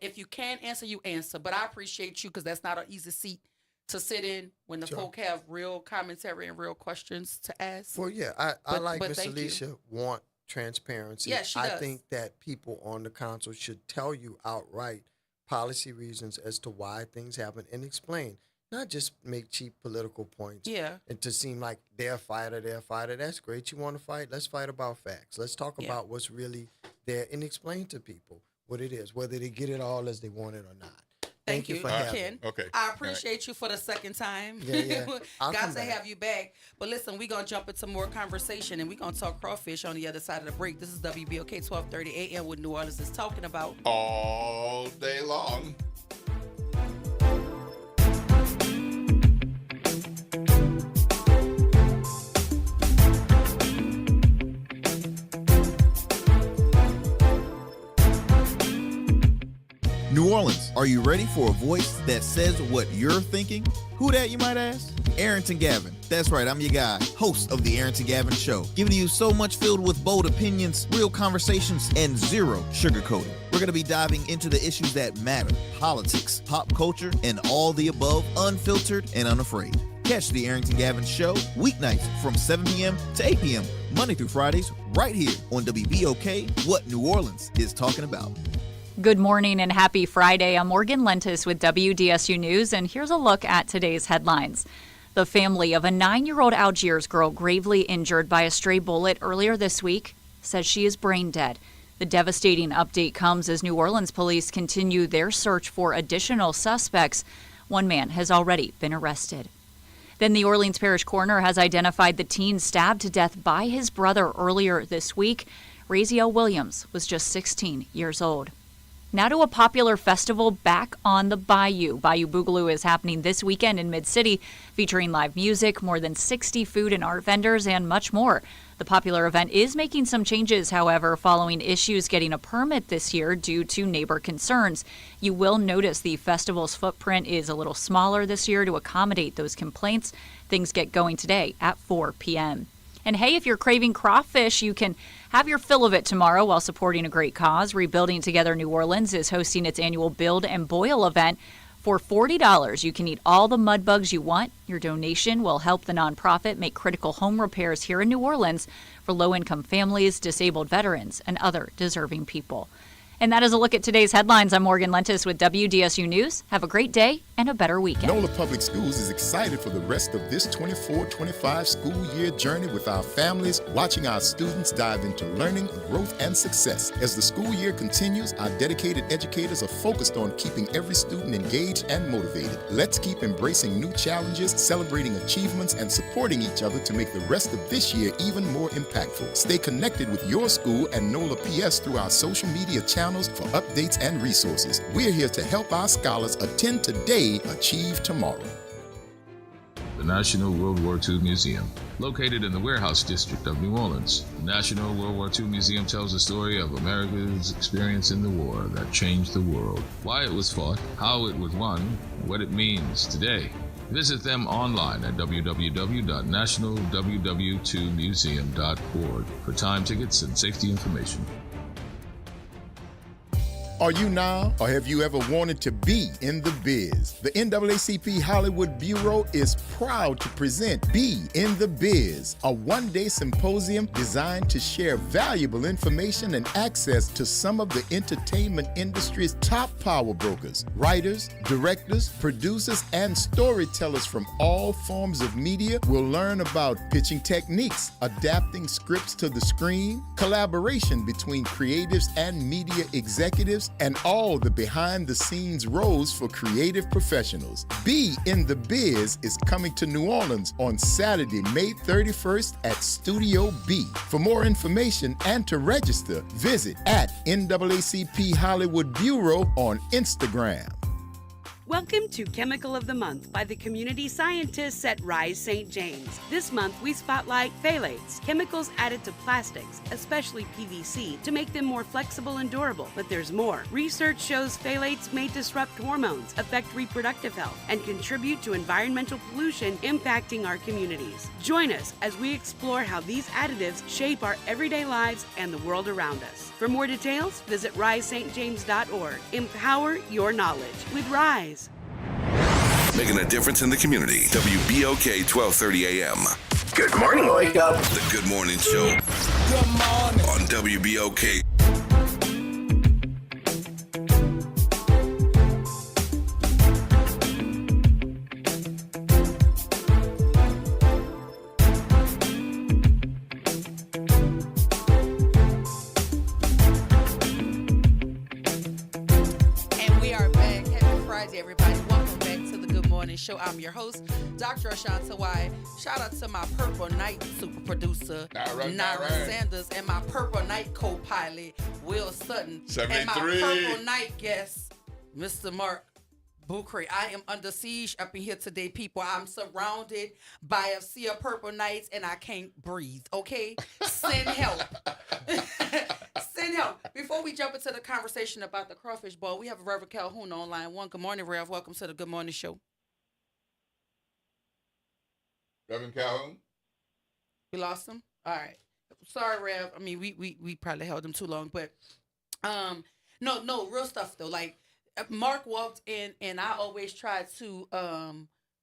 if you can answer, you answer. But I appreciate you because that's not an easy seat to sit in when the folk have real commentary and real questions to ask. Well, yeah, I like Miss Alicia want transparency. Yeah, she I does. think that people on the council should tell you outright policy reasons as to why things happen and explain. Not just make cheap political points. Yeah. And to seem like they're a fighter. That's great. You want to fight? Let's fight about facts. Let's talk about what's really there and explain to people what it is, whether they get it all as they want it or not. Thank you for having Ken. Okay. I appreciate you for the second time. Yeah. I'll Got come to back. have you back. But listen, we're going to jump into more conversation and we're going to talk crawfish on the other side of the break. This is WBOK 1230 AM with New Orleans is talking about. All day long. New Orleans, are you ready for a voice that says what you're thinking? Who that, you might ask? Arrington Gavin. That's right, I'm your guy, host of the Arrington Gavin Show, giving you so much filled with bold opinions, real conversations, and zero sugarcoating. We're going to be diving into the issues that matter, politics, pop culture, and all the above, unfiltered and unafraid. Catch the Arrington Gavin Show weeknights from 7 p.m. to 8 p.m., Monday through Fridays, right here on WBOK, what New Orleans is talking about. Good morning and happy Friday. I'm Morgan Lentis with WDSU News, and here's a look at today's headlines. The family of a 9-year-old Algiers girl gravely injured by a stray bullet earlier this week says she is brain dead. The devastating update comes as New Orleans police continue their search for additional suspects. One man has already been arrested. Then the Orleans Parish Coroner has identified the teen stabbed to death by his brother earlier this week. Raziel Williams was just 16 years old. Now to a popular festival back on the Bayou. Bayou Boogaloo is happening this weekend in Mid-City, featuring live music, more than 60 food and art vendors, and much more. The popular event is making some changes, however, following issues getting a permit this year due to neighbor concerns. You will notice the festival's footprint is a little smaller this year to accommodate those complaints. Things get going today at 4 p.m. And hey, if you're craving crawfish, you can have your fill of it tomorrow while supporting a great cause. Rebuilding Together New Orleans is hosting its annual Build and Boil event. For $40, you can eat all the mud bugs you want. Your donation will help the nonprofit make critical home repairs here in New Orleans for low-income families, disabled veterans, and other deserving people. And that is a look at today's headlines. I'm Morgan Lentis with WDSU News. Have a great day and a better weekend. NOLA Public Schools is excited for the rest of this 24-25 school year journey with our families, watching our students dive into learning, growth, and success. As the school year continues, our dedicated educators are focused on keeping every student engaged and motivated. Let's keep embracing new challenges, celebrating achievements, and supporting each other to make the rest of this year even more impactful. Stay connected with your school and NOLA PS through our social media channels for updates and resources. We're here to help our scholars attend today, achieve tomorrow. The National World War II Museum, located in the Warehouse District of New Orleans. The National World War II Museum tells the story of America's experience in the war that changed the world, why it was fought, how it was won, and what it means today. Visit them online at www.nationalww2museum.org for time tickets and safety information. Are you now, or have you ever wanted to be in the biz? The NAACP Hollywood Bureau is proud to present Be in the Biz, a one-day symposium designed to share valuable information and access to some of the entertainment industry's top power brokers, writers, directors, producers, and storytellers from all forms of media will learn about pitching techniques, adapting scripts to the screen, collaboration between creatives and media executives, and all the behind-the-scenes roles for creative professionals. Be in the Biz is coming to New Orleans on Saturday, May 31st at Studio B. For more information and to register, visit at NAACP Hollywood Bureau on Instagram. Welcome to Chemical of the Month by the community scientists at Rise St. James. This month, we spotlight phthalates, chemicals added to plastics, especially PVC, to make them more flexible and durable. But there's more. Research shows phthalates may disrupt hormones, affect reproductive health, and contribute to environmental pollution impacting our communities. Join us as we explore how these additives shape our everyday lives and the world around us. For more details, visit risestjames.org. Empower your knowledge with Rise. Making a difference in the community. WBOK 1230 AM. Good morning. Wake up. The Good Morning Show. Good morning. On WBOK. Show. I'm your host, Dr. Ashanta White. Shout out to my Purple Night super producer, Naira Sanders, and my Purple Night co-pilot, Will Sutton. 73. And my Purple Night guest, Mr. Mark Bucray. I am under siege up in here today, people. I'm surrounded by a sea of purple nights, and I can't breathe, okay? Send help. Send help. Before we jump into the conversation about the crawfish bowl, we have Reverend Calhoun on line one. Good morning, Rev. Welcome to the Good Morning Show. Reverend Calhoun? We lost him? All right. Sorry, Rev. I mean, we probably held him too long, but no, real stuff though. Like Mark walked in, and I always try to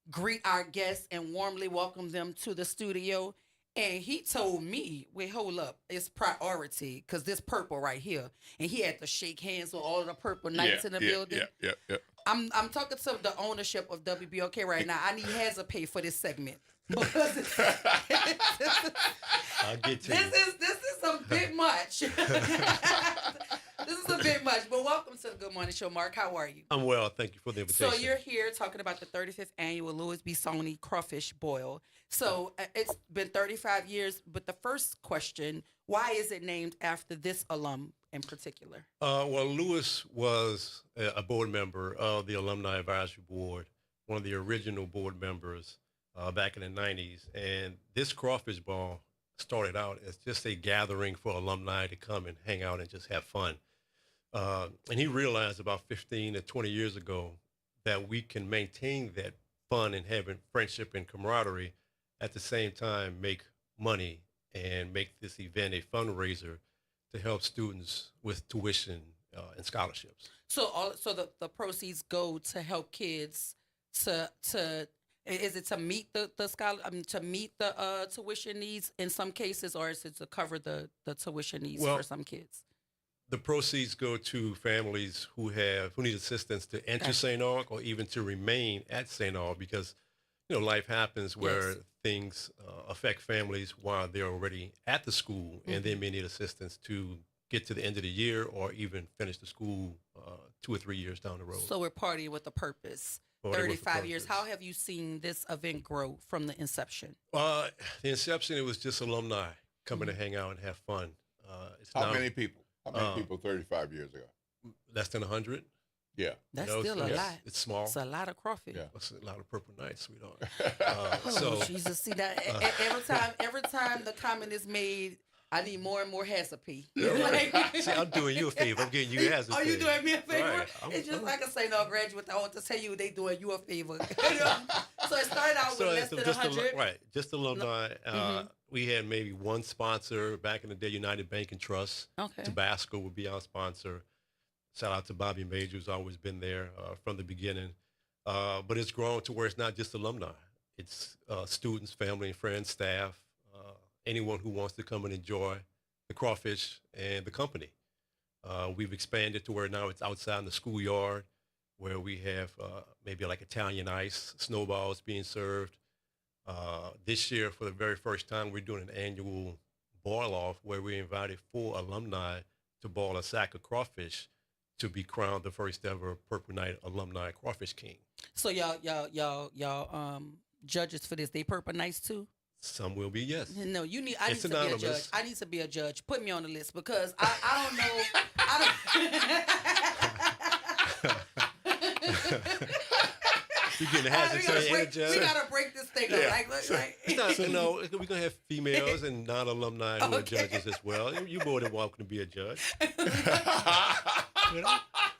greet our guests and warmly welcome them to the studio. And he told me, wait, hold up, it's priority because this purple right here, and he had to shake hands with all of the purple knights in the building. Yeah. I'm talking to the ownership of WBOK right now. I need Hazard for this segment. I'll get to This is a bit much. This is a bit much, but welcome to the Good Morning Show, Mark. How are you? I'm well. Thank you for the invitation. So you're here talking about the 35th annual Louis B. Sony Crawfish Boil. So it's been 35 years, but the first question, why is it named after this alum in particular? Well, Louis was a board member of the Alumni Advisory Board, one of the original board members back in the 90s. And this crawfish ball started out as just a gathering for alumni to come and hang out and just have fun. And he realized about 15 to 20 years ago that we can maintain that fun and having friendship and camaraderie at the same time make money and make this event a fundraiser to help students with tuition and scholarships. So the proceeds go to help kids to is it to meet the tuition needs in some cases, or is it to cover the tuition needs for some kids? The proceeds go to families who need assistance to enter St. Aug or even to remain at St. Aug, because life happens where things affect families while they're already at the school, and they may need assistance to get to the end of the year or even finish the school 2 or 3 years down the road. So we're partying with a purpose. 35 years. How have you seen this event grow from the inception? The inception, it was just alumni coming to hang out and have fun. How many people? How many people 35 years ago? Less than 100. Yeah. That's still a lot. It's small. It's a lot of crawfish. Yeah. It's a lot of purple nights, sweetheart. Jesus. See that every time the comment is made, I need more and more Hazard. See, I'm doing you a favor. I'm getting you Hazard. Are you doing me a favor? Right. It's just like a St. Aug graduate. I want to tell you they doing you a favor. So it started out with less than 100. Right. Just alumni. We had maybe one sponsor back in the day, United Bank and Trust. Okay. Tabasco would be our sponsor. Shout out to Bobby Major, who's always been there from the beginning. But it's grown to where it's not just alumni. It's students, family, and friends, staff, anyone who wants to come and enjoy the crawfish and the company. We've expanded to where now it's outside in the schoolyard, where we have maybe like Italian ice, snowballs being served. This year, for the very first time, we're doing an annual boil-off where we invited 4 alumni to boil a sack of crawfish to be crowned the first ever Purple Night Alumni Crawfish King. So y'all judges for this, they Purple Nights too? Some will be, yes. No, I need to be a judge. I need to be a judge. Put me on the list because I don't know. You're getting the hazard training and a judge. We gotta break this thing up. It's not, we're gonna have females and non-alumni who are judges as well. You're more than welcome to be a judge. You know,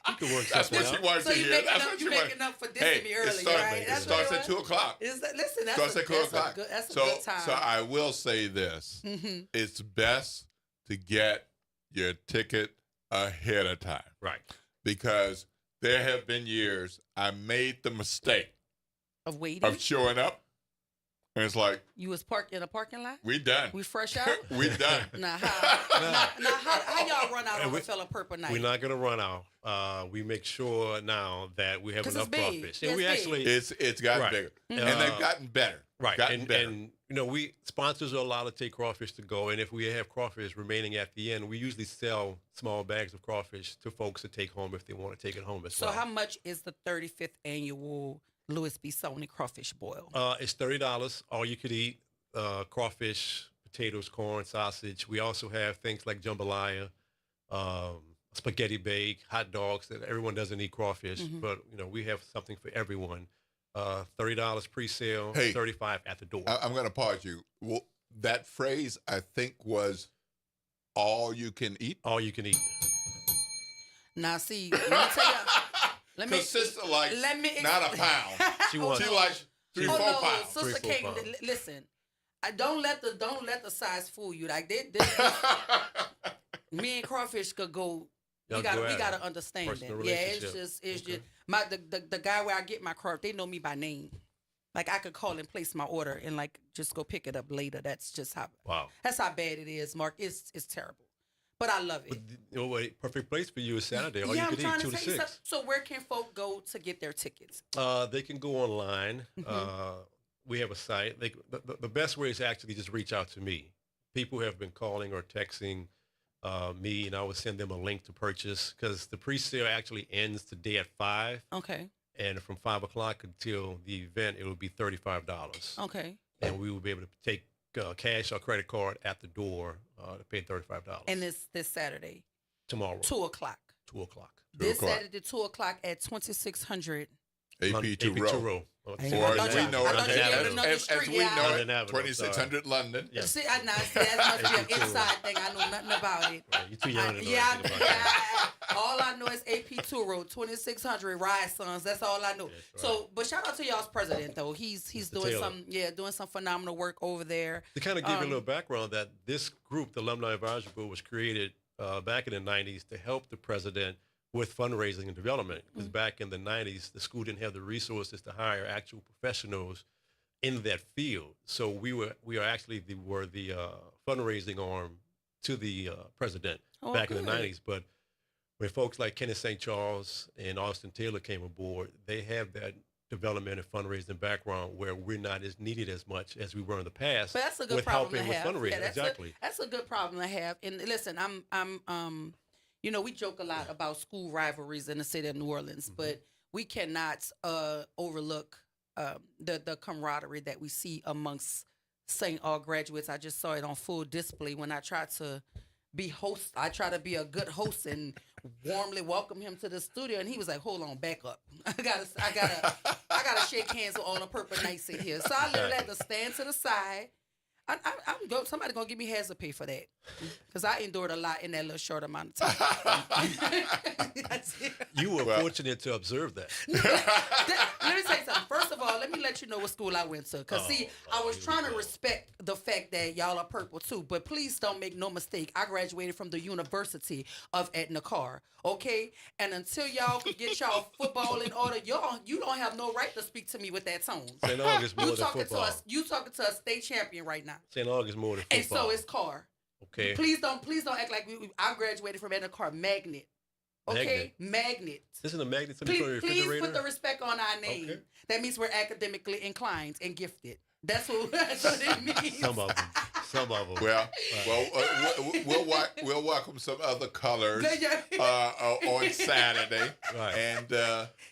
you can work That's something what she out. wants So to you hear. making That's up, what you she wants. making up for dissing me earlier, right? It starts at 2 o'clock. Listen, Starts at 2 o'clock. That's a So, good time. so I will say this: it's best to get your ticket ahead of time, right? Because there have been years I made the mistake of waiting, of showing up, and it's like you was parked in a parking lot. we done. We fresh out. We done. Now how y'all run out on a fella purple night? We're not gonna run out. We make sure now that we have 'Cause enough it's big. crawfish, Yeah, and we it's actually it's gotten right. bigger, and they've gotten better. Right, gotten better. and you know, we sponsors are allowed to take crawfish to go, and if we have crawfish remaining at the end, we usually sell small bags of crawfish to folks to take home if they want to take it home as So well. how much is the 35th annual Louis B. Sony crawfish boil? It's $30, all you could eat, crawfish, potatoes, corn, sausage. We also have things like jambalaya, spaghetti bake, hot dogs. That everyone doesn't eat crawfish, but you know, we have something for everyone. $30 pre-sale, Hey, $35 at the door. I'm going to pause you. Well, that phrase I think was all you can eat. All you can eat. Now, see, let me tell you. Because sister likes not a pound. She wants. She likes 3-4 pounds. Sister Kate, listen. Don't let the size fool you. Like me and crawfish could go. We gotta understand that. Personal Yeah, relationship. it's just the guy where I get my crawfish. They know me by name. Like I could call and place my order and like just go pick it up later. That's just how. Wow. That's how bad it is, Mark. It's terrible, but I love it. But, you know, a perfect place for you is Saturday. All yeah, you I'm can trying eat, to 2 to tell you 6. something. So where can folk go to get their tickets? They can go online. We have a site. The best way is actually just reach out to me. People have been calling or texting me, and I would send them a link to purchase because the pre-sale actually ends today at 5. Okay. And from 5 o'clock until the event, it will be $35. Okay. And we will be able to take cash or credit card at the door to pay $35. And this Saturday. Tomorrow. 2 o'clock. 2 o'clock. This Saturday, 2 o'clock at 2600. AP2 Row. Or as we know it, 2600 London. Yeah. See, that must be an inside thing. I know nothing about it. Right, you're too young to know anything about that. All I know is AP2 Road, 2600 Rise Sons. That's all I know. Right. So, but shout out to y'all's president though. He's doing doing some phenomenal work over there. To kind of give you a little background, that this group, the Alumni Advisory Board, was created back in the 90s to help the president with fundraising and development, because back in the 90s, the school didn't have the resources to hire actual professionals in that field. So we are actually the fundraising arm to the president back in the 90s. But when folks like Kenneth St. Charles and Austin Taylor came aboard, they have that development and fundraising background where we're not as needed as much as we were in the past. But that's a good with problem helping to have. with fundraising. Yeah, Exactly. That's a good problem to have. And listen, I'm you know, we joke a lot about school rivalries in the city of New Orleans, but we cannot overlook the camaraderie that we see amongst St. Aug graduates. I just saw it on full display when I tried to be host. I try to be a good host and warmly welcome him to the studio, and he was like, "Hold on, back up. I gotta shake hands with all the purple knights in here." So I literally had to stand to the side. Somebody gonna give me hazard pay for that, because I endured a lot in that little short amount of time. You were fortunate to observe that. Let me say something. First of all, let me let you know what school I went to. Because, I was trying to respect the fact that y'all are purple, too. But please don't make no mistake. I graduated from the University of Edna Karr, okay? And until y'all can get y'all football in order, you don't have no right to speak to me with that tone. St. Aug is more than football. You talking to a state champion right now. St. Aug is more than football. And so is Karr. Okay. Please don't act like I graduated from Edna Karr Magnet. Okay, Magnet. Isn't a magnet something Please, for a refrigerator? please put the respect on our name. Okay. That means we're academically inclined and gifted. That's what it means. Some of them. Well, we'll welcome some other colors on Saturday. Right. And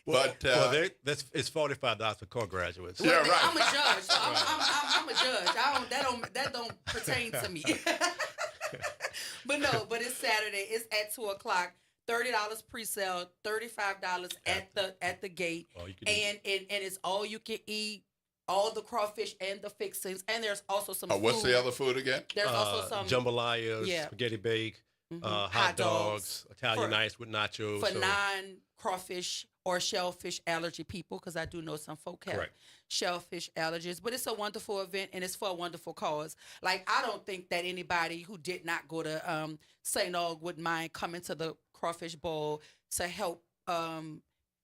it's $45 for core graduates. Well, yeah, right. I'm a judge. So I'm a judge. That don't pertain to me. But it's Saturday. It's at 2 o'clock. $30 pre-sale, $35 at the gate, and it's all you can eat. All the crawfish and the fixings, and there's also some food. What's the other food again? There's also some jambalaya, spaghetti bake, hot dogs, Italian ice with nachos. For non-crawfish or shellfish allergy people, because I do know some folk have shellfish allergies. But it's a wonderful event, and it's for a wonderful cause. Like, I don't think that anybody who did not go to St. Aug would mind coming to the Crawfish Bowl to help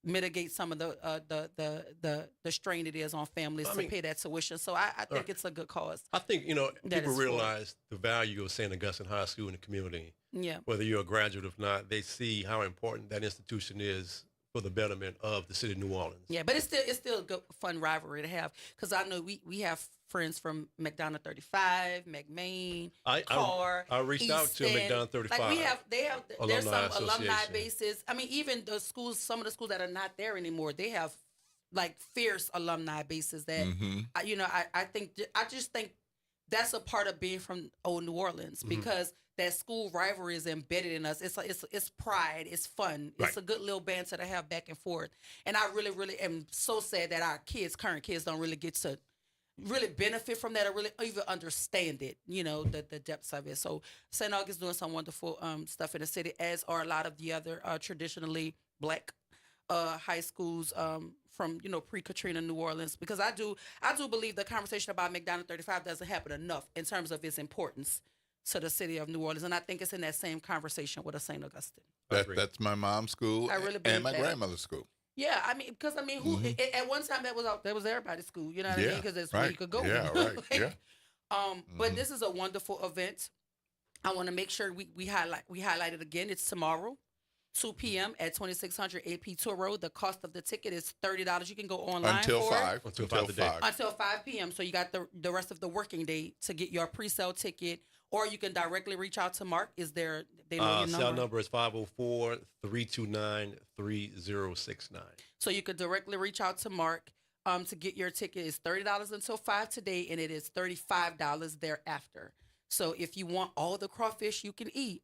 mitigate some of the strain it is on families to pay that tuition. So I think it's a good cause. I think, people realize the value of St. Augustine High School in the community. Yeah. Whether you're a graduate or not, they see how important that institution is for the betterment of the city of New Orleans. Yeah, but it's still a good, fun rivalry to have, because I know we have friends from McDonough 35, McMain, Carr. I reached out to McDonough 35. Like there's some alumni bases. I mean, even the schools, some of the schools that are not there anymore, they have like fierce alumni bases that I just think that's a part of being from old New Orleans, because that school rivalry is embedded in us. It's pride. It's fun. It's a good little banter to have back and forth. And I really, really am so sad that our current kids don't really get to really benefit from that or really even understand it, the depths of it. So St. Aug is doing some wonderful stuff in the city, as are a lot of the other traditionally Black high schools from pre-Katrina New Orleans, because I do believe the conversation about McDonough 35 doesn't happen enough in terms of its importance to the city of New Orleans, and I think it's in that same conversation with a St. Augustine. That's my mom's school, I really believe and my that. grandmother's school. Yeah, because who at one time that was everybody's school, you know what I mean? Because that's where you could go. Yeah, right. Yeah. But this is a wonderful event. I want to make sure we highlight it again. It's tomorrow, 2 p.m. at 2600 AP Tour Road. The cost of the ticket is $30. You can go online until for 5. it. Until 5 p.m. So you got the rest of the working day to get your pre-sale ticket, or you can directly reach out to Mark. Is there they know your number? Cell number is 504-329-3069. So you could directly reach out to Mark to get your ticket. It's $30 until 5 today, and it is $35 thereafter. So if you want all the crawfish you can eat,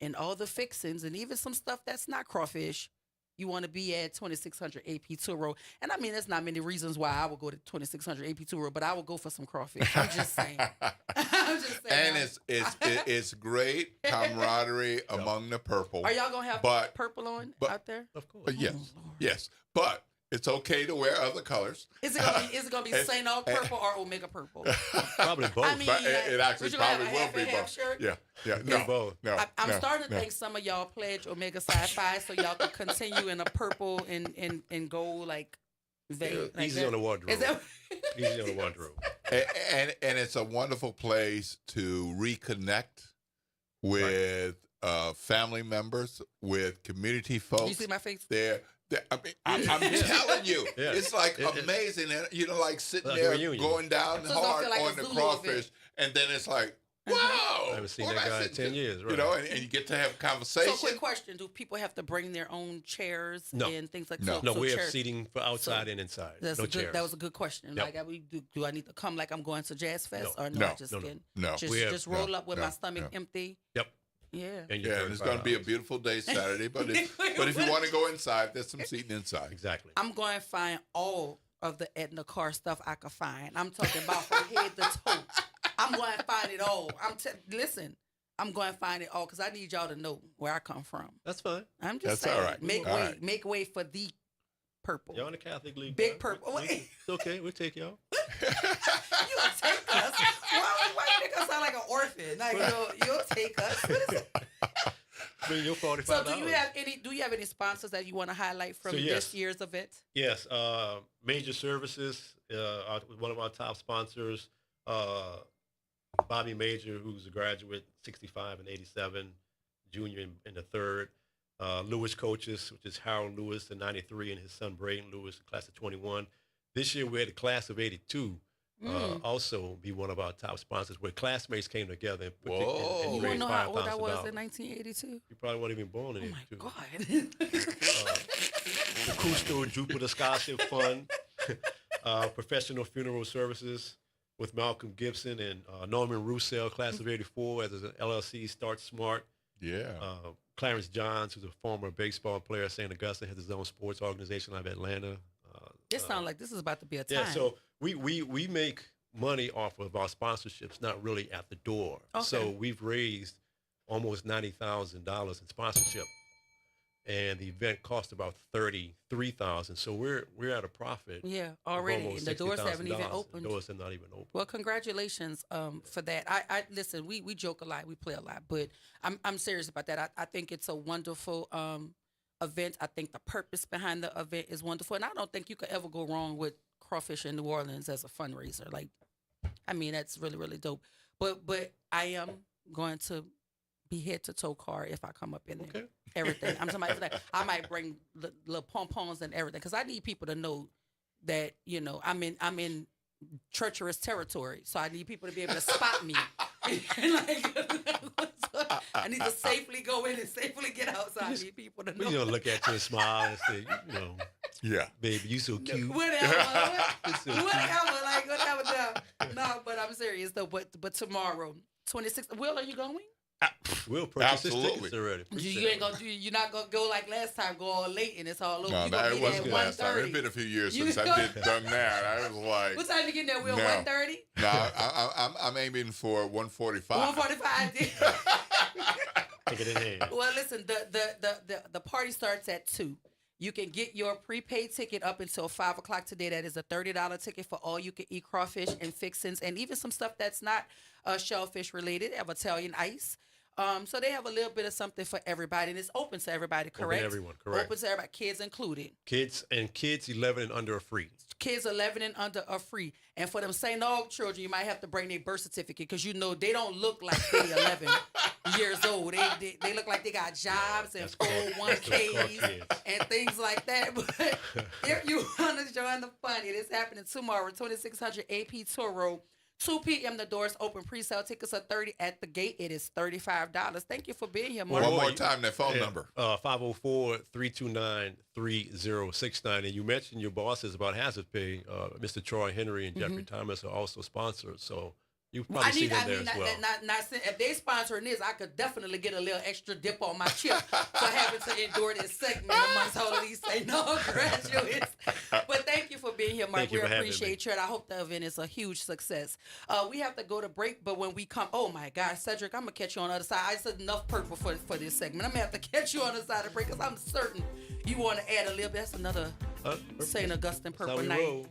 and all the fixings, and even some stuff that's not crawfish, you want to be at 2600 AP Tour Road. And I mean, there's not many reasons why I would go to 2600 AP Tour Road, but I would go for some crawfish. I'm just saying. And it's great camaraderie among the purple. Are y'all gonna have purple on out there? Of course. Yes. But it's okay to wear other colors. Is it gonna be St. Aug purple or Omega purple? Probably both. I mean, it actually probably will be both. Shirt? Yeah. Both. No. I'm starting to think some of y'all pledge Omega Sci-Fi so y'all can continue in a purple and gold easy on the wardrobe. Easy on the wardrobe. And it's a wonderful place to reconnect with family members, with community folks. You see my face? I'm telling you, it's like amazing. And, like sitting there going down hard on the crawfish, and then it's like, wow. I haven't seen that guy in 10 years, right? And you get to have a conversation. So, quick question: do people have to bring their own chairs and things like that? No, we have seating for outside and inside. No chairs. That was a good question. Yep. Like, do I need to come like I'm going to Jazz Fest, or No. Just roll up with my stomach empty? Yep. Yeah. And it's going to be a beautiful day Saturday, but if you want to go inside, there's some seating inside. Exactly. I'm going to find all of the Edna Carr stuff I could find. I'm talking about from head to toe. I'm going to find it all. Listen, I'm going to find it all because I need y'all to know where I come from. That's fine. I'm just saying. All right. Make way for the purple. Y'all in the Catholic League. Big purple. It's okay. We'll take y'all. You'll take us. Why you make us sound like an orphan? Like, you'll take us. What is it? Bring your $45. So do you have any sponsors that you want to highlight from this year's event? Yes. Major Services, one of our top sponsors, Bobby Major, who's a graduate, 65 and 87, junior in the third. Lewis Coaches, which is Harold Lewis, the 93, and his son Braden Lewis, class of 21. This year we had a class of 82. Also be one of our top sponsors, where classmates came together and you want to know how old I was in 1982? You probably weren't even born in 82. Oh, my God. The Cousteau Jupiter Scholarship Fund, Professional Funeral Services with Malcolm Gibson and Norman Roussel, class of 84, as an LLC, Start Smart. Yeah. Clarence Johns, who's a former baseball player at St. Augustine, has his own sports organization out of Atlanta. This sounds like this is about to be a time. Yeah, so we make money off of our sponsorships, not really at the door. Okay. So we've raised almost $90,000 in sponsorship, and the event cost about $33,000. So we're at a profit. Yeah, already. And the doors haven't even opened. The doors are not even open. Well, congratulations for that. I listen. We joke a lot, we play a lot, but I'm serious about that. I think it's a wonderful event. I think the purpose behind the event is wonderful, and I don't think you could ever go wrong with Crawfish in New Orleans as a fundraiser. Like, I mean, that's really, really dope. But I am going to be head to toe car if I come up in there. Okay. Everything. I'm somebody like I might bring little pom-poms and everything because I need people to know that, you know, I'm in treacherous territory, so I need people to be able to spot me. I need to safely go in and safely get out, so I need people to know. You know, look at you and smile and say, you know, yeah, baby, you so cute. Whatever. No, but I'm serious though. But tomorrow, 26th. Will, are you going? We'll purchase his tickets already. You're not gonna go like last time. Go all late and it's all over. No, that wasn't last time. It's been a few years since I've done that. I was like, what time you getting there? Will 1:30? No, I'm aiming for 1:45. 1:45. Take it in hand. Well, listen, the party starts at 2. You can get your prepaid ticket up until 5 o'clock today. That is a $30 ticket for all you can eat crawfish and fixins, and even some stuff that's not shellfish related. They have Italian ice. So they have a little bit of something for everybody, and it's open to everybody, correct? Open to everyone, correct. Open to everybody, kids included. Kids 11 and under are free. Kids 11 and under are free. And for them St. Aug children, you might have to bring their birth certificate because, you know, they don't look like they're 11 years old. They look like they got jobs and 401ks and things like that. But if you want to join the fun, it is happening tomorrow, 2600 AP Tour Road. 2 p.m. The doors open. Pre-sale tickets are $30 at the gate. It is $35. Thank you for being here, Mark. One more time, that phone number. 504-329-3069. And you mentioned your bosses about hazard pay. Mr. Troy Henry and Jeffrey Thomas are also sponsors. So you probably see them there as well. If they sponsoring this, I could definitely get a little extra dip on my chip for having to endure this segment amongst all of these St. Aug graduates. But thank you for being here, Mark. We appreciate you, and I hope the event is a huge success. We have to go to break, but when we come, oh my gosh, Cedric, I'm going to catch you on the other side. I said enough purple for this segment. I'm going to have to catch you on the side of the break because I'm certain you want to add a little bit. That's another St. Augustine purple night.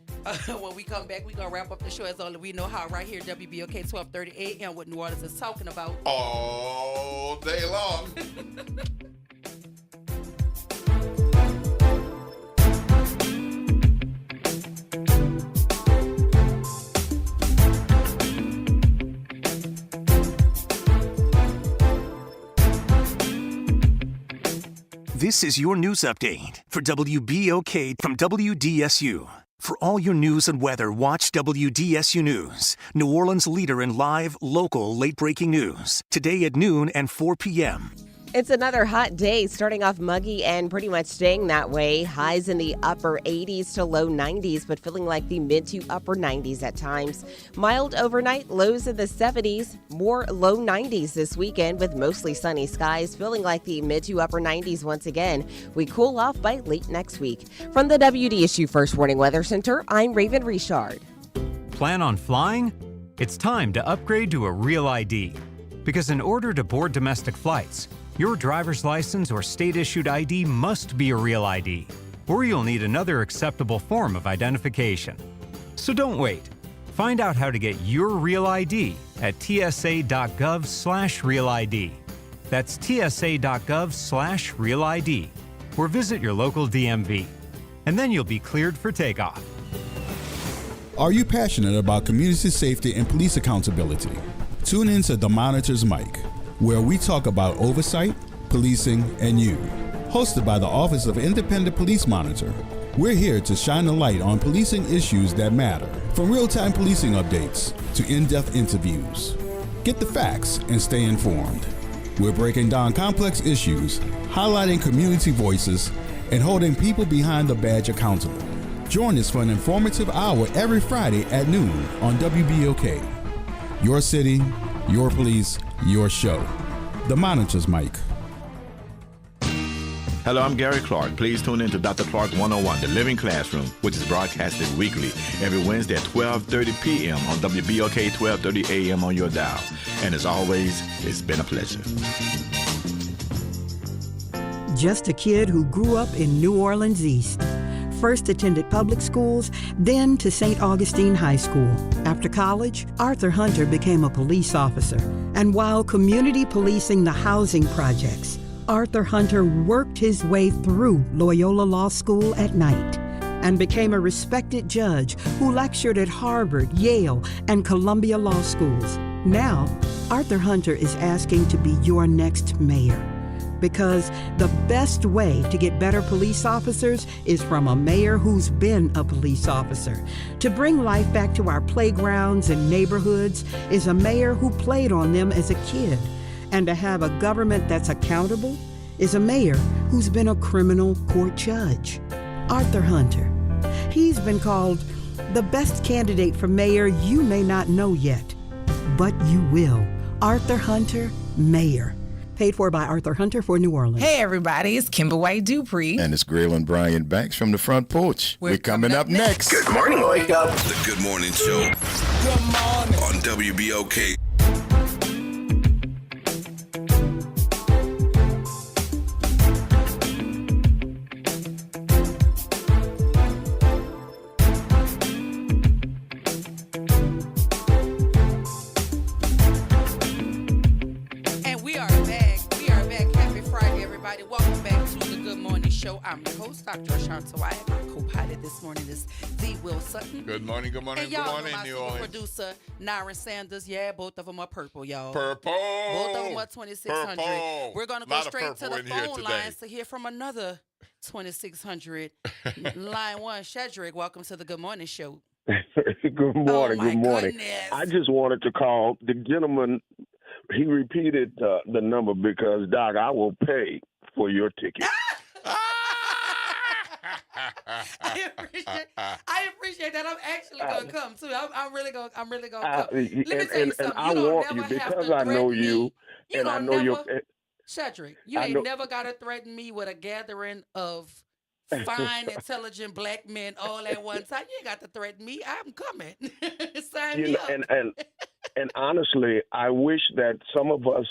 When we come back, we're going to wrap up the show as only we know how right here at WBOK 1230 AM, what New Orleans is talking about all day long. This is your news update for WBOK from WDSU. For all your news and weather, watch WDSU News, New Orleans' leader in live, local, late-breaking news. Today at noon and 4 p.m. It's another hot day, starting off muggy and pretty much staying that way. Highs in the upper 80s to low 90s, but feeling like the mid to upper 90s at times. Mild overnight, lows in the 70s, more low 90s this weekend with mostly sunny skies, feeling like the mid to upper 90s once again. We cool off by late next week. From the WDSU First Warning Weather Center, I'm Raven Richard. Plan on flying? It's time to upgrade to a Real ID. Because in order to board domestic flights, your driver's license or state-issued ID must be a Real ID, or you'll need another acceptable form of identification. So don't wait. Find out how to get your Real ID at tsa.gov/RealID. That's tsa.gov/RealID, or visit your local DMV. And then you'll be cleared for takeoff. Are you passionate about community safety and police accountability? Tune in to The Monitor's Mic, where we talk about oversight, policing, and you. Hosted by the Office of Independent Police Monitor, we're here to shine a light on policing issues that matter, from real-time policing updates to in-depth interviews. Get the facts and stay informed. We're breaking down complex issues, highlighting community voices, and holding people behind the badge accountable. Join us for an informative hour every Friday at noon on WBOK. Your city, your police, your show. the monitor's mic. Hello, I'm Gary Clark. Please tune in to Dr. Clark 101, The Living Classroom, which is broadcasted weekly every Wednesday at 12:30 p.m. on WBOK 12:30 a.m. on your dial. And as always, it's been a pleasure. Just a kid who grew up in New Orleans East. First attended public schools, then to St. Augustine High School. After college, Arthur Hunter became a police officer. And while community policing the housing projects, Arthur Hunter worked his way through Loyola Law School at night and became a respected judge who lectured at Harvard, Yale, and Columbia Law Schools. Now, Arthur Hunter is asking to be your next mayor, because the best way to get better police officers is from a mayor who's been a police officer. To bring life back to our playgrounds and neighborhoods is a mayor who played on them as a kid. And to have a government that's accountable is a mayor who's been a criminal court judge. Arthur Hunter. He's been called the best candidate for mayor you may not know yet, but you will. Arthur Hunter, mayor. Paid for by Arthur Hunter for New Orleans. Hey everybody, it's Kimber White Dupree. And it's Graylin Bryant Banks from the front porch. We're coming up next. Good morning, Wake Up. The Good Morning Show. Good morning. On WBOK. I'm your host, Dr. Ashanta Wyatt. My co-pilot this morning is the Will Sutton. Good morning, good morning, and good y'all morning, know my New super Orleans. producer, Nyron Sanders. Yeah, both of them are purple, y'all. Purple. Both of them are 2600. Purple. We're going to go straight to the phone lines to hear from another 2600. Line 1, Shedrick, welcome to the Good Morning Show. Good morning, good morning. Goodness. I just wanted to call the gentleman. He repeated the number because, Doc, I will pay for your ticket. I appreciate that. I'm actually gonna come too. I'm really gonna come. Let me tell you something. And I want you because I know you, and I know your. Shedrick, you ain't never gotta threaten me with a gathering of fine, intelligent black men all at one time. You ain't got to threaten me. I'm coming. Sign me up. And honestly, I wish that some of us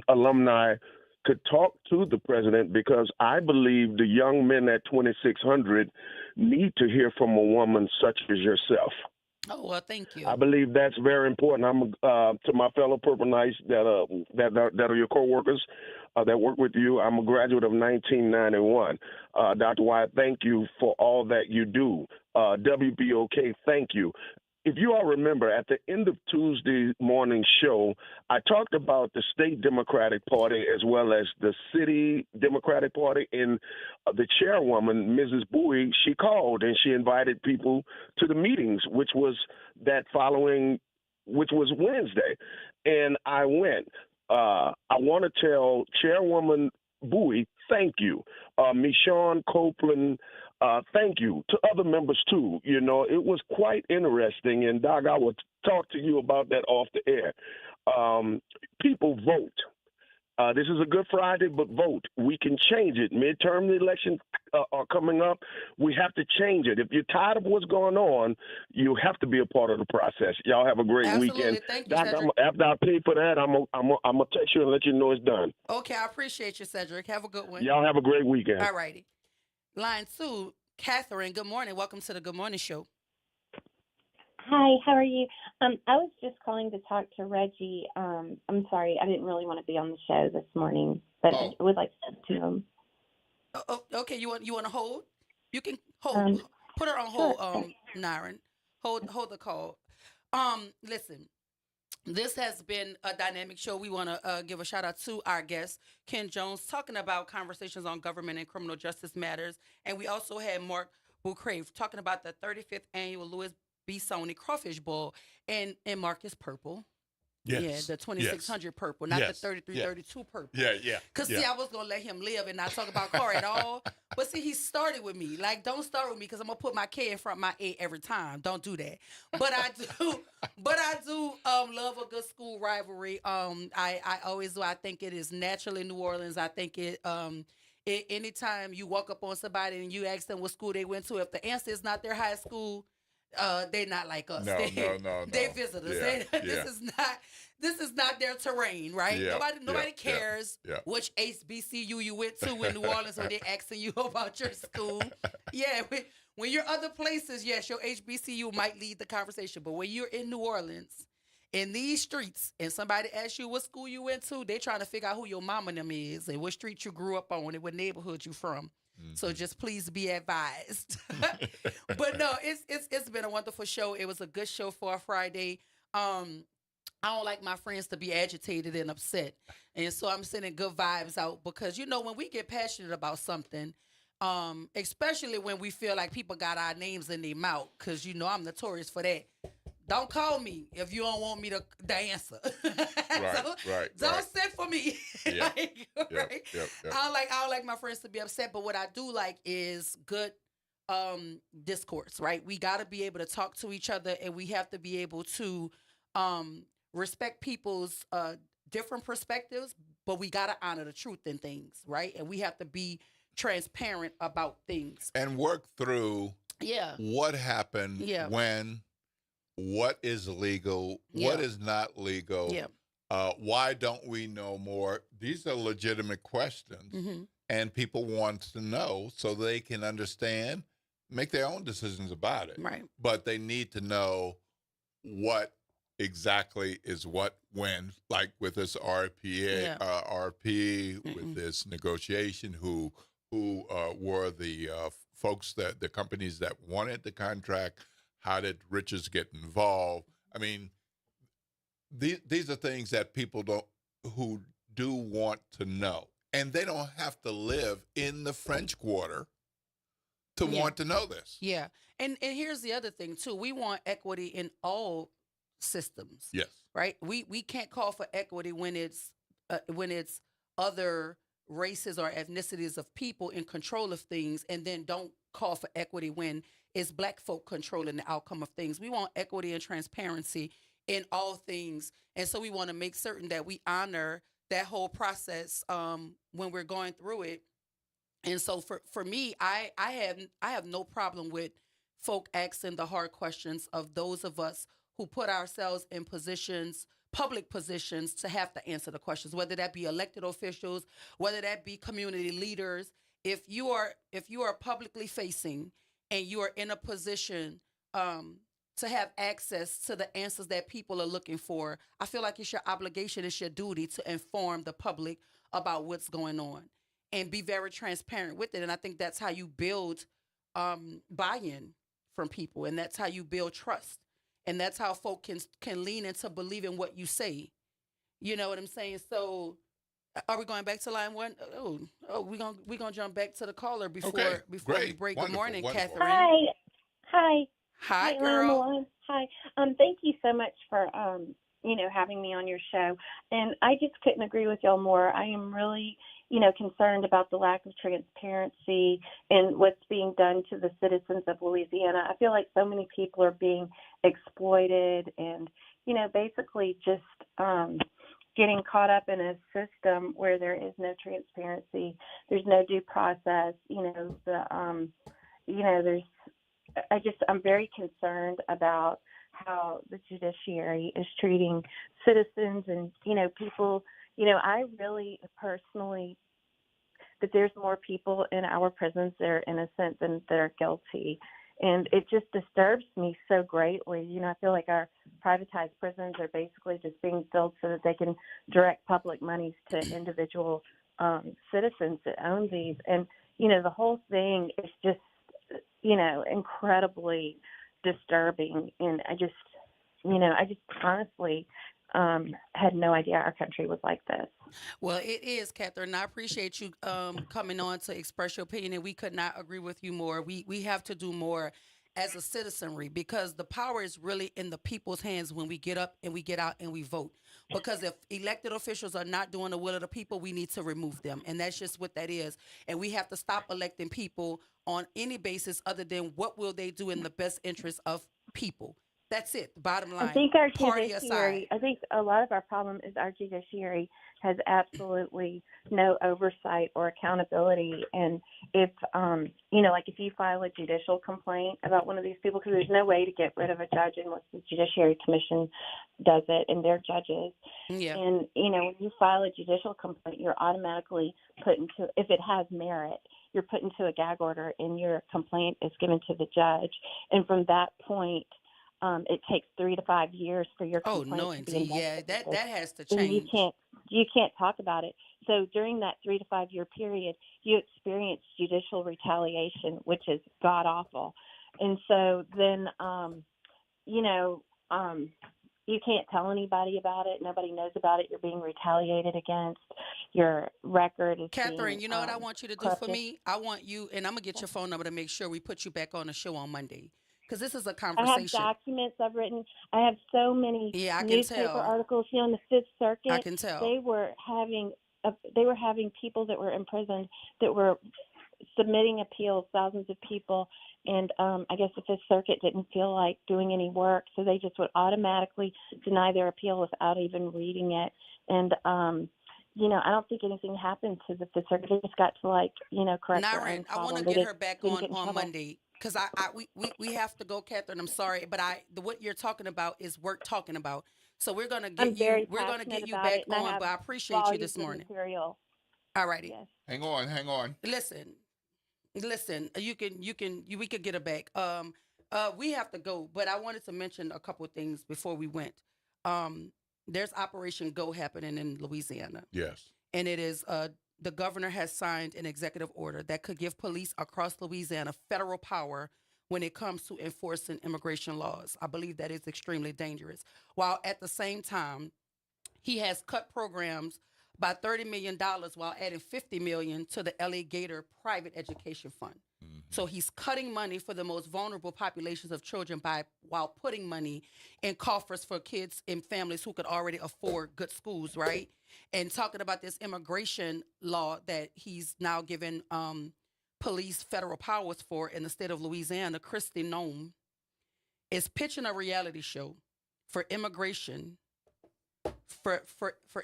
alumni could talk to the president, because I believe the young men at 2600 need to hear from a woman such as yourself. Oh, well, thank you. I believe that's very important. I'm to my fellow Purple Knights that are your co-workers that work with you. I'm a graduate of 1991. Dr. Wyatt, thank you for all that you do. WBOK, thank you. If you all remember, at the end of Tuesday morning show, I talked about the state Democratic Party as well as the city Democratic Party. And the chairwoman, Mrs. Bowie, she called and she invited people to the meetings, which was Wednesday. And I went. I want to tell Chairwoman Bowie, thank you. Michonne Copeland, thank you. To other members, too. You know, it was quite interesting. And, Doc, I will talk to you about that off the air. People vote. This is a Good Friday, but vote. We can change it. Midterm elections are coming up. We have to change it. If you're tired of what's going on, you have to be a part of the process. Y'all have a great weekend. Thank you, Doc, Cedric. after I pay for that, I'm gonna text you and let you know it's done. Okay, I appreciate you, Cedric. Have a good one. Y'all have a great weekend. All righty. Line 2, Catherine, good morning. Welcome to the Good Morning Show. Hi, how are you? I was just calling to talk to Reggie. I'm sorry, I didn't really want to be on the show this morning, but I would like to talk to him. Okay, you want to hold? You can hold. Put her on hold, Nyron. Hold the call. Listen, this has been a dynamic show. We want to give a shout out to our guest, Ken Jones, talking about conversations on government and criminal justice matters. And we also had Mark Bucrave talking about the 35th annual Louis B. Sony Crawfish Bowl. And Mark is purple. Yes. Yeah, the 2600 purple, not the 3332 purple. Yeah. Because, see, I was going to let him live and not talk about car at all. But, see, he started with me. Like, don't start with me because I'm going to put my K in front of my A every time. Don't do that. But I do love a good school rivalry. I always do. I think it is natural in New Orleans. I think anytime you walk up on somebody and you ask them what school they went to, if the answer is not their high school, they're not like us. No. They visitors. This is not their terrain, right? Yeah, Nobody cares which HBCU you went to in New Orleans when they're asking you about your school. Yeah, when you're other places, yes, your HBCU might lead the conversation. But when you're in New Orleans, in these streets, and somebody asks you what school you went to, they're trying to figure out who your mama and them is and what street you grew up on and what neighborhood you from. So just please be advised. But no, it's been a wonderful show. It was a good show for a Friday. I don't like my friends to be agitated and upset. And so I'm sending good vibes out because, when we get passionate about something, especially when we feel like people got our names in their mouth, because, I'm notorious for that. Don't call me if you don't want me to answer. Don't send for me. Yeah. Right? Yep. I don't like my friends to be upset, but what I do like is good discourse, right? We got to be able to talk to each other, and we have to be able to respect people's different perspectives, but we got to honor the truth in things, right? And we have to be transparent about things. And work through what happened when, what is legal, what is not legal, why don't we know more? These are legitimate questions, and people want to know so they can understand, make their own decisions about it. Right. But they need to know what exactly is what when, like with this RP, with this negotiation, who were the folks, the companies that wanted the contract. How did Richards get involved? I mean, these are things that people who do want to know. And they don't have to live in the French Quarter to want to know this. Yeah. And here's the other thing, too. We want equity in all systems. Yes. Right? We can't call for equity when it's other races or ethnicities of people in control of things, and then don't call for equity when it's Black folk controlling the outcome of things. We want equity and transparency in all things. And so we want to make certain that we honor that whole process when we're going through it. And so for me, I have no problem with folk asking the hard questions of those of us who put ourselves in positions, public positions, to have to answer the questions, whether that be elected officials, whether that be community leaders. If you are publicly facing and you are in a position to have access to the answers that people are looking for, I feel like it's your obligation, it's your duty to inform the public about what's going on and be very transparent with it. And I think that's how you build buy-in from people, and that's how you build trust. And that's how folk can lean into believing what you say. You know what I'm saying? So are we going back to line one? We're gonna jump back to the caller before we break. Good morning, wonderful. Catherine. Hi, girl. Hi. Thank you so much for having me on your show. And I just couldn't agree with y'all more. I am really, concerned about the lack of transparency and what's being done to the citizens of Louisiana. I feel like so many people are being exploited and, basically just getting caught up in a system where there is no transparency. There's no due process. I'm very concerned about how the judiciary is treating citizens and, people. I really personally that there's more people in our prisons that are innocent than that are guilty. And it just disturbs me so greatly. I feel like our privatized prisons are basically just being filled so that they can direct public monies to individual citizens that own these. And, the whole thing is just, incredibly disturbing. And I just honestly had no idea our country was like this. Well, it is, Catherine. I appreciate you coming on to express your opinion, and we could not agree with you more. We have to do more. as a citizenry, because the power is really in the people's hands when we get up and we get out and we vote. Because if elected officials are not doing the will of the people, we need to remove them. And that's just what that is. And we have to stop electing people on any basis other than what will they do in the best interest of people. That's it. Bottom line. I think our party judiciary, aside. I think a lot of our problem is our judiciary has absolutely no oversight or accountability. And if, like if you file a judicial complaint about one of these people, because there's no way to get rid of a judge unless the Judiciary Commission does it and they're judges. Yeah. And, when you file a judicial complaint, you're automatically put into, if it has merit, you're put into a gag order and your complaint is given to the judge. And from that point, it takes 3 to 5 years for your complaint to be Yeah, investigated. that has to And change. you can't talk about it. So during that 3 to 5 year period, you experience judicial retaliation, which is god awful. And so then, you can't tell anybody about it. Nobody knows about it. You're being retaliated against. Your record is Catherine, being, you know what I want you to do for me? I want you, and I'm going to get your phone number to make sure we put you back on the show on Monday. Because this is a I conversation. have documents I've written. I have so many I can newspaper tell. articles here on the Fifth Circuit. I can tell. They were having people that were imprisoned that were submitting appeals, thousands of people, and I guess the Fifth Circuit didn't feel like doing any work, so they just would automatically deny their appeal without even reading it. And I don't think anything happened to the Fifth Circuit. They just got to correct their own Naren, I want problem. to They get her didn't- back didn't get in on trouble. Monday. Because we have to go, Catherine. I'm sorry, but what you're talking about is worth talking about. So we're gonna I'm get very you. We're gonna passionate get you about back it, and I on. have But I appreciate you volumes this of morning. material. All righty. Yes. Hang on. Listen. We could get her back. We have to go, but I wanted to mention a couple of things before we went. There's Operation Go happening in Louisiana. Yes. And it is the governor has signed an executive order that could give police across Louisiana federal power when it comes to enforcing immigration laws. I believe that is extremely dangerous. While at the same time, he has cut programs by $30 million while adding $50 million to the LA Gator Private Education Fund. Mm-hmm. So he's cutting money for the most vulnerable populations of children while putting money in coffers for kids and families who could already afford good schools, right? And talking about this immigration law that he's now given police federal powers for in the state of Louisiana, Kristi Noem is pitching a reality show for immigration. For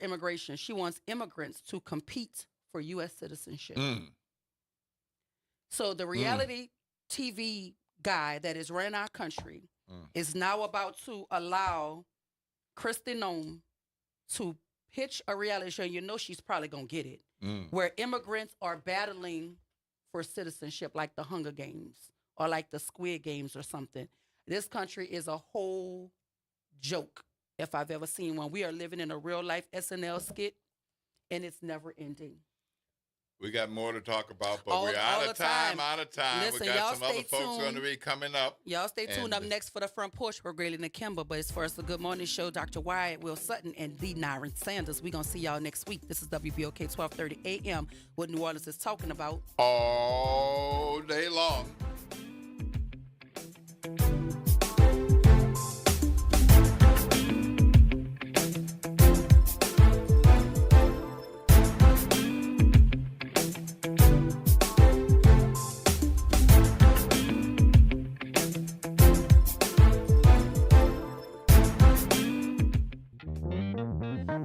immigration, she wants immigrants to compete for U.S. citizenship. So the reality TV guy that is running our country is now about to allow Kristi Noem to pitch a reality show. You know she's probably gonna get it, where immigrants are battling for citizenship, like the Hunger Games or like the Squid Games or something. This country is a whole joke. If I've ever seen one. We are living in a real life SNL skit, and it's never ending. We got more to talk about, but All we're out the of time. Listen, we y'all got some other stay folks going to tuned. be coming up. Y'all stay tuned. And- Up next for the Front Porch, we're Grayling and Kimber. But as far as the Good Morning Show, Dr. Wyatt, Will Sutton, and the Naren Sanders, we're going to see y'all next week. This is WBOK 1230 AM, what New Orleans is talking about. All day long.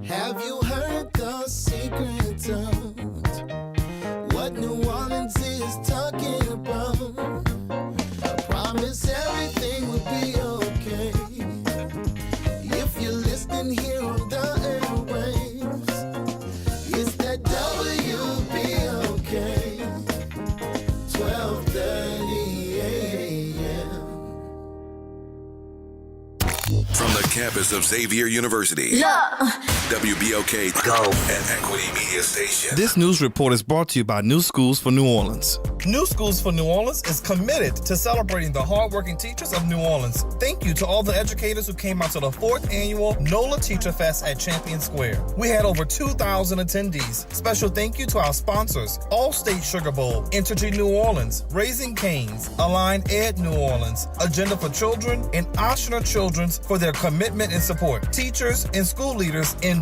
Have you heard the secret of what New Orleans is talking about? I promise everything will be okay if you're listening here on the airwaves. It's that WBOK 1230 AM. From the campus of Xavier University. Look, WBOK Go and Equity Media Station. This news report is brought to you by New Schools for New Orleans. New Schools for New Orleans is committed to celebrating the hardworking teachers of New Orleans. Thank you to all the educators who came out to the 4th annual NOLA Teacher Fest at Champion Square. We had over 2,000 attendees. Special thank you to our sponsors, Allstate Sugar Bowl, Entergy New Orleans, Raising Cane's, Align Ed New Orleans, Agenda for Children, and Oshner Children's for their commitment and support. Teachers and school leaders in